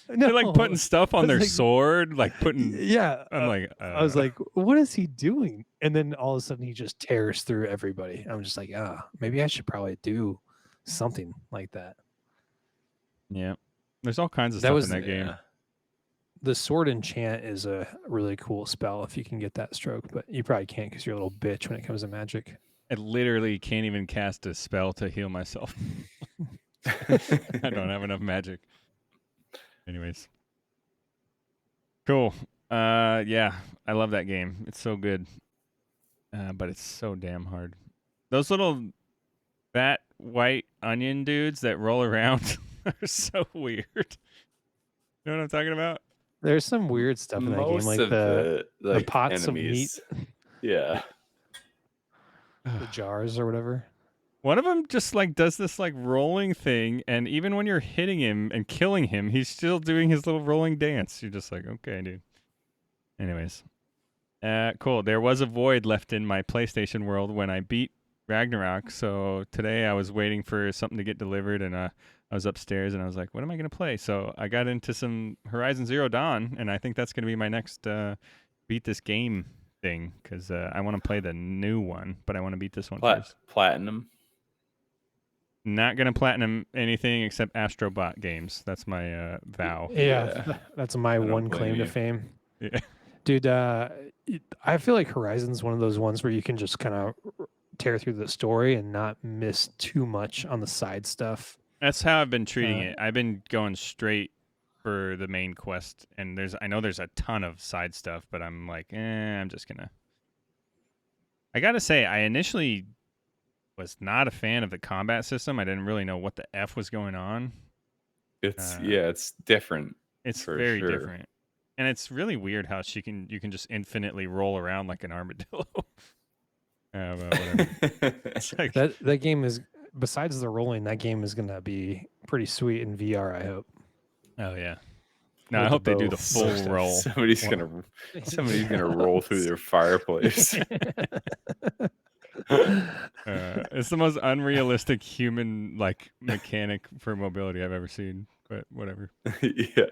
Speaker 3: No,
Speaker 1: They're like putting stuff on
Speaker 3: I was
Speaker 1: their
Speaker 3: like-
Speaker 1: sword, like putting.
Speaker 3: yeah.
Speaker 1: I'm like,
Speaker 3: I was like, what is he doing? And then all of a sudden he just tears through everybody. I'm just like, maybe I should probably do something like that.
Speaker 1: yeah. There's all kinds of
Speaker 3: That
Speaker 1: stuff
Speaker 3: was-
Speaker 1: in that game.
Speaker 2: Yeah.
Speaker 3: The sword enchant is a really cool spell if you can get that stroke, but you probably can't because you're a little bitch when it comes to magic.
Speaker 1: I literally can't even cast a spell to heal myself. I don't have enough magic. Anyways. Cool. Yeah, I love that game. It's so good. But it's so damn hard. Those little fat white onion dudes that roll around are so weird. You know what I'm talking about?
Speaker 3: There's some weird stuff in that game,
Speaker 2: Most
Speaker 3: like
Speaker 2: of
Speaker 3: the
Speaker 2: like,
Speaker 3: pots
Speaker 2: enemies. Yeah.
Speaker 3: jars or whatever.
Speaker 1: One of them just like does this like rolling thing, and even when you're hitting him and killing him, he's still doing his little rolling dance. You're just like, okay, dude. Anyways, cool. There was a void left in my PlayStation world when I beat Ragnarok. So today I was waiting for something to get delivered, and I was upstairs, and I was like, what am I gonna play? So I got into some Horizon Zero Dawn, and I think that's gonna be my next beat this game thing because I want to play the new one, but I want to beat this one first.
Speaker 2: Platinum.
Speaker 1: Not gonna platinum anything except Astrobot games. That's my vow.
Speaker 3: Yeah, that's my
Speaker 2: don't
Speaker 3: one
Speaker 2: blame
Speaker 3: claim to
Speaker 2: you.
Speaker 3: fame.
Speaker 1: Yeah.
Speaker 3: Dude, I feel like Horizon's one of those ones where you can just kind of tear through the story and not miss too much on the side stuff.
Speaker 1: That's how I've been treating it. I've been going straight for the main quest, and I know there's a ton of side stuff, but I'm like, I'm just gonna. I gotta say, I initially was not a fan of the combat system. I didn't really know what the F was going on.
Speaker 2: It's it's different.
Speaker 1: It's
Speaker 2: For
Speaker 1: very
Speaker 2: sure.
Speaker 1: different, and it's really weird how you can just infinitely roll around like an armadillo. Well, whatever. It's like,
Speaker 3: That game is, besides the rolling, that game is gonna be pretty sweet in VR. I hope.
Speaker 1: oh yeah. No, I
Speaker 3: With
Speaker 1: hope
Speaker 3: the
Speaker 1: they do
Speaker 3: bow.
Speaker 1: the full roll.
Speaker 2: Somebody's gonna roll through their fireplace.
Speaker 1: It's the most unrealistic human like mechanic for mobility I've ever seen, but whatever.
Speaker 2: Yeah.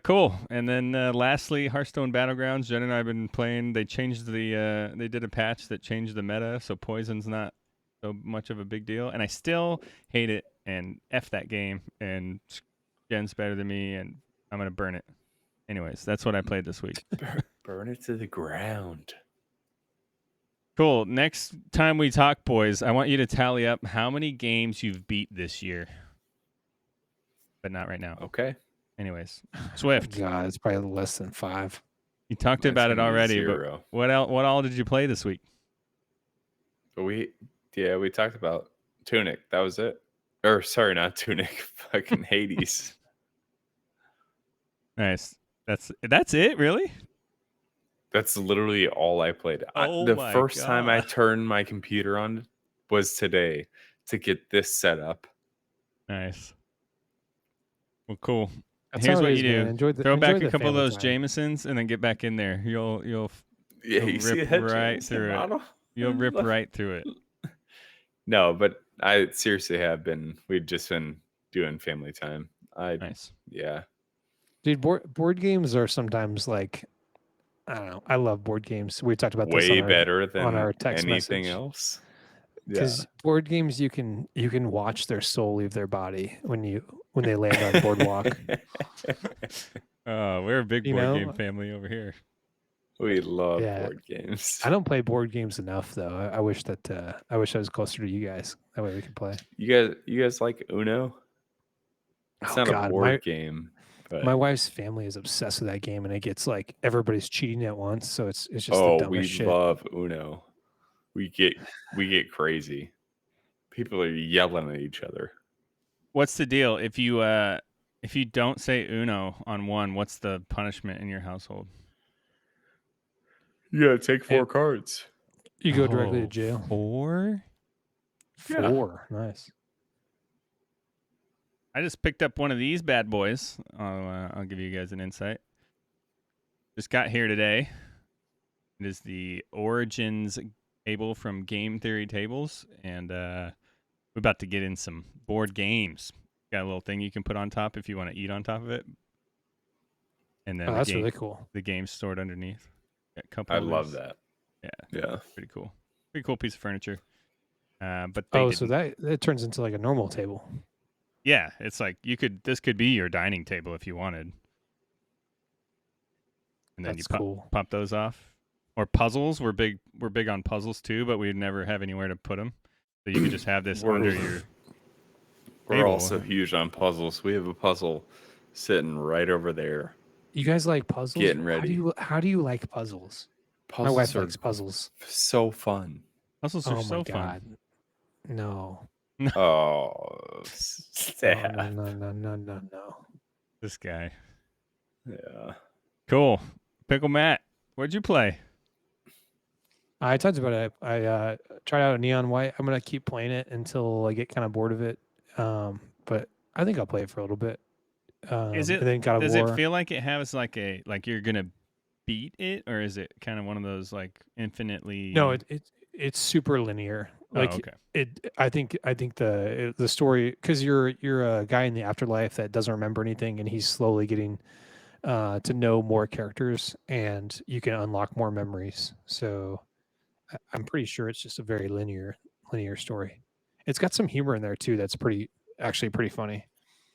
Speaker 1: Cool. And then lastly, Hearthstone Battlegrounds. Jen and I have been playing. They changed they did a patch that changed the meta, so poison's not so much of a big deal. And I still hate it and F that game. And Jen's better than me, and I'm gonna burn it. Anyways, that's what I played this week.
Speaker 2: Burn it to the ground.
Speaker 1: Cool. Next time we talk, boys, I want you to tally up how many games you've beat this year. But not right now.
Speaker 2: Okay.
Speaker 1: Anyways, Swift,
Speaker 3: God, it's probably less than 5.
Speaker 1: you talked
Speaker 2: Mine's
Speaker 1: about it
Speaker 2: gonna be
Speaker 1: already,
Speaker 2: 0.
Speaker 1: but what all did you play this week?
Speaker 2: But we talked about Tunic. That was it. Or sorry, not Tunic. Fucking Hades.
Speaker 1: Nice. That's it, really?
Speaker 2: That's literally all I played.
Speaker 1: Oh
Speaker 2: The
Speaker 1: my
Speaker 2: first time I
Speaker 1: God.
Speaker 2: turned my computer on was today to get this set up.
Speaker 1: Nice. Well, cool.
Speaker 3: That's
Speaker 1: Here's
Speaker 3: how it
Speaker 1: what
Speaker 3: is,
Speaker 1: you do:
Speaker 3: man. Enjoy the
Speaker 1: throw back a
Speaker 3: the
Speaker 1: couple of
Speaker 3: family
Speaker 1: those
Speaker 3: time.
Speaker 1: Jamesons, and then get back in there. You'll
Speaker 2: Yeah, you see
Speaker 1: rip
Speaker 2: that
Speaker 1: right
Speaker 2: Jameson
Speaker 1: through it.
Speaker 2: bottle?
Speaker 1: You'll rip right through it.
Speaker 2: No, but I seriously have been. We've just been doing family time.
Speaker 1: Nice.
Speaker 2: Yeah.
Speaker 3: Dude, board games are sometimes like, I don't know. I love board games. We talked about this
Speaker 2: Way
Speaker 3: on our,
Speaker 2: better
Speaker 3: on
Speaker 2: than
Speaker 3: our text
Speaker 2: anything
Speaker 3: message.
Speaker 2: else. Yeah.
Speaker 3: Because board games, you can watch their soul leave their body when they land on boardwalk.
Speaker 1: Oh, we're a big
Speaker 3: You
Speaker 1: board
Speaker 3: know?
Speaker 1: game family over here.
Speaker 2: We love
Speaker 3: Yeah.
Speaker 2: board games.
Speaker 3: I don't play board games enough though. I wish I was closer to you guys. That way we could play.
Speaker 2: You guys like Uno? It's
Speaker 3: Oh
Speaker 2: not a
Speaker 3: God,
Speaker 2: board game, but
Speaker 3: my wife's family is obsessed with that game, and it gets like everybody's cheating at once, so it's just the
Speaker 2: oh,
Speaker 3: dumbest
Speaker 2: we
Speaker 3: shit.
Speaker 2: love Uno. We get crazy. People are yelling at each other.
Speaker 1: What's the deal? If you don't say Uno on one, what's the punishment in your household?
Speaker 2: You gotta take 4 cards.
Speaker 3: You go directly to jail.
Speaker 1: 4?
Speaker 3: 4, nice.
Speaker 1: I just picked up one of these bad boys. I'll give you guys an insight. Just got here today. It is the Origins table from Game Theory Tables, and we're about to get in some board games. Got a little thing you can put on top if you want to eat on top of it. And then
Speaker 3: That's really cool.
Speaker 1: The game's stored underneath. Got a couple
Speaker 2: I
Speaker 1: of
Speaker 2: love
Speaker 1: those.
Speaker 2: that.
Speaker 1: Yeah. Pretty cool. Pretty cool piece of furniture. But
Speaker 3: so that turns into like a normal table.
Speaker 1: Yeah, it's like this could be your dining table if you wanted. And then
Speaker 3: That's
Speaker 1: you pop those off. Or puzzles. We're big on puzzles too, but we'd never have anywhere to put them. So you could just have this under your
Speaker 2: We're
Speaker 1: table.
Speaker 2: also huge on puzzles. We have a puzzle sitting right over there.
Speaker 3: You guys like puzzles?
Speaker 2: Getting ready.
Speaker 3: How do you like puzzles?
Speaker 2: Puzzles
Speaker 3: My wife
Speaker 2: are
Speaker 3: likes puzzles.
Speaker 2: so fun.
Speaker 1: Puzzles are so fun.
Speaker 3: No.
Speaker 2: Oh, sad.
Speaker 3: No.
Speaker 1: This guy.
Speaker 2: Yeah.
Speaker 1: Cool. PickleMatt, what'd you play?
Speaker 3: I talked about it. I tried out a Neon White. I'm gonna keep playing it until I get kind of bored of it. But I think I'll play it for a little bit.
Speaker 1: Is it?
Speaker 3: And then God of
Speaker 1: does
Speaker 3: War.
Speaker 1: it feel like it has like you're gonna beat it, or is it kind of one of those like infinitely?
Speaker 3: No, it's super linear. Like
Speaker 1: okay.
Speaker 3: I think the story, because you're a guy in the afterlife that doesn't remember anything, and he's slowly getting to know more characters, and you can unlock more memories. So I'm pretty sure it's just a very linear story. It's got some humor in there too. That's actually pretty funny.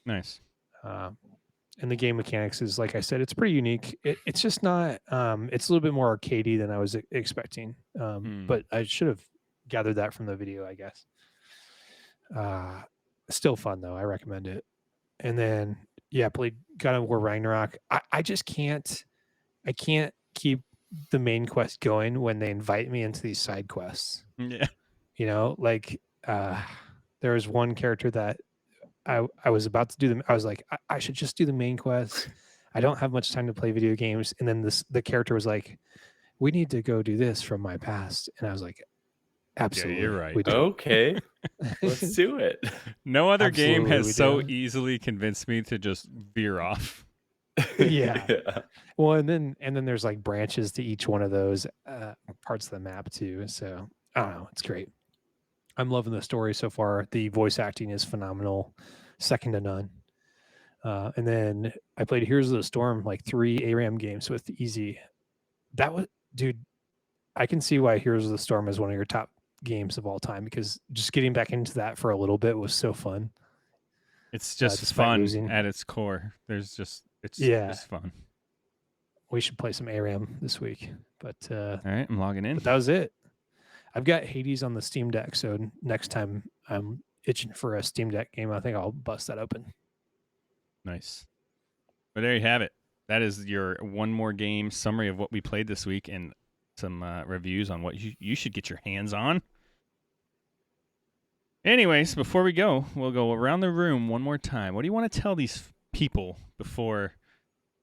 Speaker 1: Nice.
Speaker 3: And the game mechanics is, like I said, it's pretty unique. It's just not. It's a little bit more arcadey than I was expecting. But I should have gathered that from the video, I guess. Still fun though. I recommend it. And then played God of War Ragnarok. I just can't. I can't keep the main quest going when they invite me into these side quests.
Speaker 1: Yeah.
Speaker 3: You know, like there was one character that I was about to do them. I was like, I should just do the main quest. I don't have much time to play video games. And then the character was like, we need to go do this from my past. And I was like, absolutely.
Speaker 1: Yeah, you're right.
Speaker 3: We do.
Speaker 2: Okay. Let's do it.
Speaker 1: No other game
Speaker 3: Absolutely,
Speaker 1: has so
Speaker 3: do.
Speaker 1: easily convinced me to just veer off.
Speaker 3: Yeah. Well, and then there's like branches to each one of those parts of the map too. So I don't know. It's great. I'm loving the story so far. The voice acting is phenomenal, second to none. And then I played Heroes of the Storm, like 3 ARAM games with Easy. That was, dude, I can see why Heroes of the Storm is one of your top games of all time, because just getting back into that for a little bit was so fun.
Speaker 1: It's just fun at its core. It's just fun.
Speaker 3: We should play some ARAM this week. But
Speaker 1: all right, I'm logging in.
Speaker 3: But that was it. I've got Hades on the Steam Deck, so next time I'm itching for a Steam Deck game, I think I'll bust that open.
Speaker 1: Nice. But there you have it. That is your One More Game summary of what we played this week and some reviews on what you should get your hands on. Anyways, before we go, we'll go around the room one more time. What do you want to tell these people before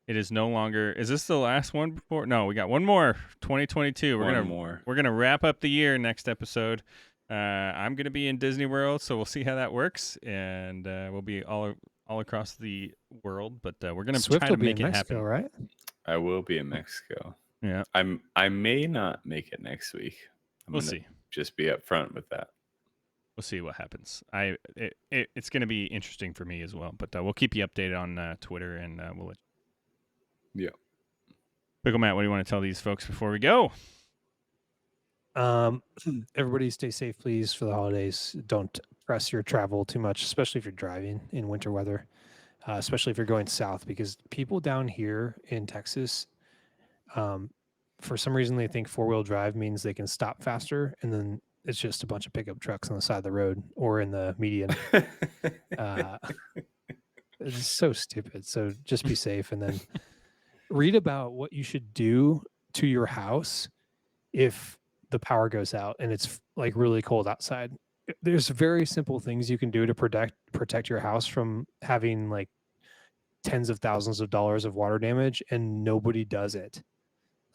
Speaker 1: it is no longer? Is this the last one before? No, we got one more. 2022. We're gonna wrap up the year next episode. I'm gonna be in Disney World, so we'll see how that works, and we'll be all across the world. But we're gonna
Speaker 3: Swift
Speaker 1: try to
Speaker 3: will be
Speaker 1: make
Speaker 3: in
Speaker 1: it
Speaker 3: Mexico,
Speaker 1: happen.
Speaker 3: right?
Speaker 2: I will be in Mexico.
Speaker 1: Yeah,
Speaker 2: I may not make it next week.
Speaker 1: we'll see.
Speaker 2: Just be upfront with that.
Speaker 1: We'll see what happens. It's going to be interesting for me as well, but we'll keep you updated on Twitter, and we'll let you.
Speaker 2: Yeah.
Speaker 1: PickleMatt, what do you want to tell these folks before we go?
Speaker 3: Everybody stay safe, please, for the holidays. Don't press your travel too much, especially if you're driving in winter weather, especially if you're going south, because people down here in Texas, for some reason, they think four-wheel drive means they can stop faster, and then it's just a bunch of pickup trucks on the side of the road or in the median. It's so stupid. So just be safe, and then read about what you should do to your house if the power goes out and it's like really cold outside. There's very simple things you can do to protect your house from having like tens of thousands of dollars of water damage, and nobody does it.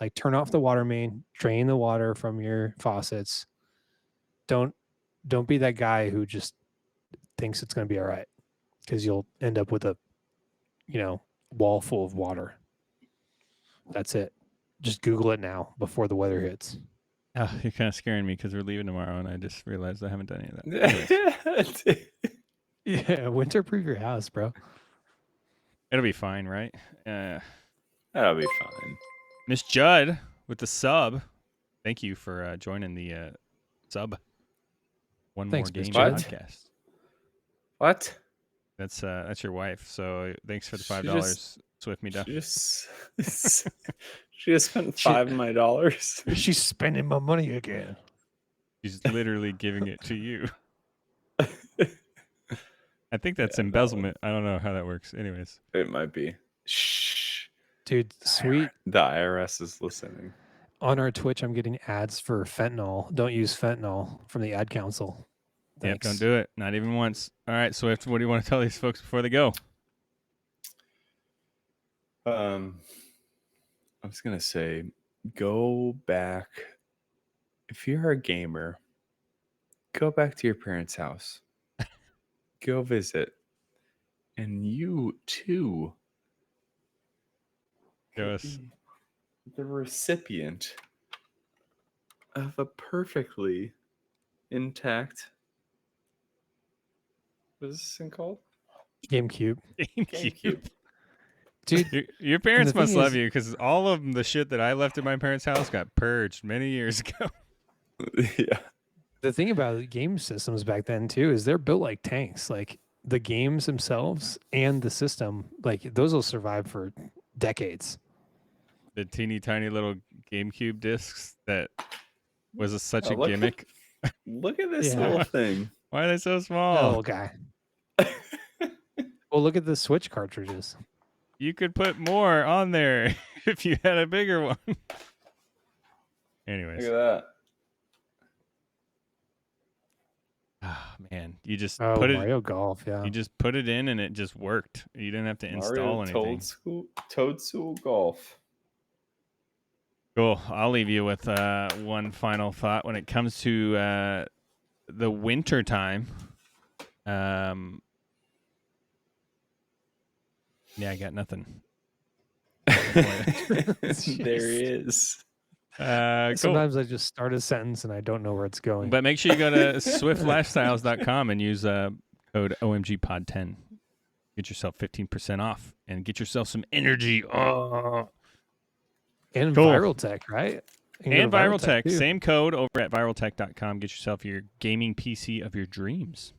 Speaker 3: Like turn off the water main, drain the water from your faucets. Don't be that guy who just thinks it's going to be all right, because you'll end up with a wall full of water. That's it. Just Google it now before the weather hits.
Speaker 1: Oh, you're kind of scaring me because we're leaving tomorrow, and I just realized I haven't done any of that.
Speaker 3: Yeah, winter-proof your house, bro.
Speaker 1: It'll be fine, right?
Speaker 2: That'll be fine.
Speaker 1: Miss Judd with the sub. Thank you for joining the sub.
Speaker 3: Thanks,
Speaker 1: More
Speaker 3: Miss
Speaker 1: Game
Speaker 3: Judd.
Speaker 1: podcast.
Speaker 2: What?
Speaker 1: That's your wife. So thanks for the
Speaker 2: She
Speaker 1: $5, Swiftmida.
Speaker 2: She just spent $5 of my dollars.
Speaker 3: She's spending my money again.
Speaker 1: She's literally giving it to you. I think that's embezzlement. I don't know how that works. Anyways,
Speaker 2: It might be. Shh.
Speaker 3: Dude, sweet.
Speaker 2: The IRS is listening.
Speaker 3: On our Twitch, I'm getting ads for fentanyl. Don't use fentanyl from the ad council.
Speaker 1: Yep,
Speaker 3: Thanks.
Speaker 1: don't do it. Not even once. All right, Swift, what do you want to tell these folks before they go?
Speaker 2: I was gonna say, go back. If you're a gamer, go back to your parents' house. Go visit, and you too.
Speaker 1: Show
Speaker 2: could
Speaker 1: us.
Speaker 2: be the recipient of a perfectly intact. What is this thing called?
Speaker 3: GameCube.
Speaker 1: GameCube.
Speaker 3: Dude,
Speaker 1: Your parents
Speaker 3: thing
Speaker 1: must love
Speaker 3: is-
Speaker 1: you because all of the shit that I left at my parents' house got purged many years ago.
Speaker 2: Yeah.
Speaker 3: the thing about game systems back then too is they're built like tanks. Like the games themselves and the system, like those will survive for decades.
Speaker 1: The teeny tiny little GameCube discs that was such a
Speaker 2: look at-
Speaker 1: gimmick.
Speaker 2: Look at this
Speaker 3: Yeah.
Speaker 2: little thing.
Speaker 1: Why are they so
Speaker 3: Oh,
Speaker 1: small?
Speaker 3: guy. Well, look at the Switch cartridges.
Speaker 1: You could put more on there if you had a bigger one. Anyways.
Speaker 2: Look at that.
Speaker 1: Oh, man, you just
Speaker 3: Oh,
Speaker 1: put
Speaker 3: Mario Golf, yeah.
Speaker 1: You just put it in and it just worked. You didn't have to install anything.
Speaker 2: Toadstool Golf.
Speaker 1: Cool. I'll leave you with one final thought when it comes to the winter time. Yeah, I got nothing.
Speaker 2: There he is.
Speaker 1: Cool.
Speaker 3: Sometimes I just start a sentence and I don't know where it's going.
Speaker 1: But make sure you go to swiftlifestyles.com and use code OMGpod10. Get yourself 15% off and get yourself some energy. Oh.
Speaker 3: And
Speaker 1: Cool.
Speaker 3: Viral Tech, right? You can go
Speaker 1: And
Speaker 3: to
Speaker 1: Viral Tech.
Speaker 3: too.
Speaker 1: Same code over at viraltech.com. Get yourself your gaming PC of your dreams.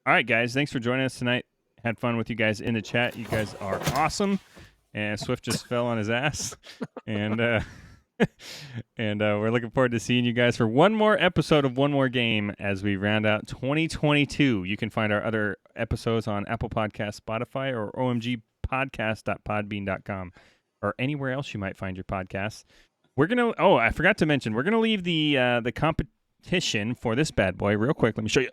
Speaker 1: All right, guys. Thanks for joining us tonight. Had fun with you guys in the chat. You guys are awesome. And Swift just fell on his ass. And we're looking forward to seeing you guys for one more episode of One More Game as we round out 2022. You can find our other episodes on Apple Podcasts, Spotify, or OneMorePodcast.podbean.com or anywhere else you might find your podcasts. We're gonna. Oh, I forgot to mention. We're gonna leave the competition for this bad boy real quick. Let me show you.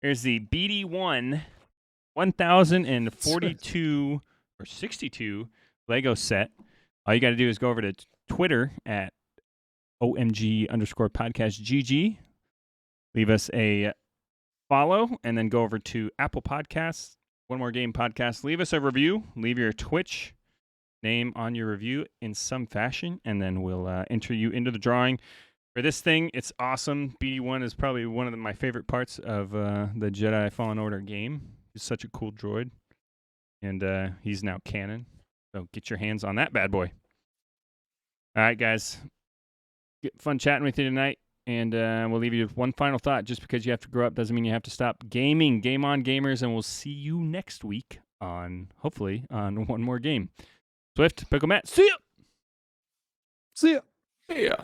Speaker 1: Here's the BD1 1042 or 62 Lego set. All you got to do is go over to Twitter at OMG_podcastGG. Leave us a follow, and then go over to Apple Podcasts, One More Game Podcast. Leave us a review. Leave your Twitch name on your review in some fashion, and then we'll enter you into the drawing for this thing. It's awesome. BD1 is probably one of my favorite parts of the Jedi Fallen Order game. He's such a cool droid, and he's now canon. So get your hands on that bad boy. All right, guys. Fun chatting with you tonight. And we'll leave you with one final thought. Just because you have to grow up doesn't mean you have to stop gaming. Game on, gamers, and we'll see you next week hopefully on One More Game. Swift, Pickle Matt, see ya!
Speaker 3: See ya.
Speaker 2: Yeah.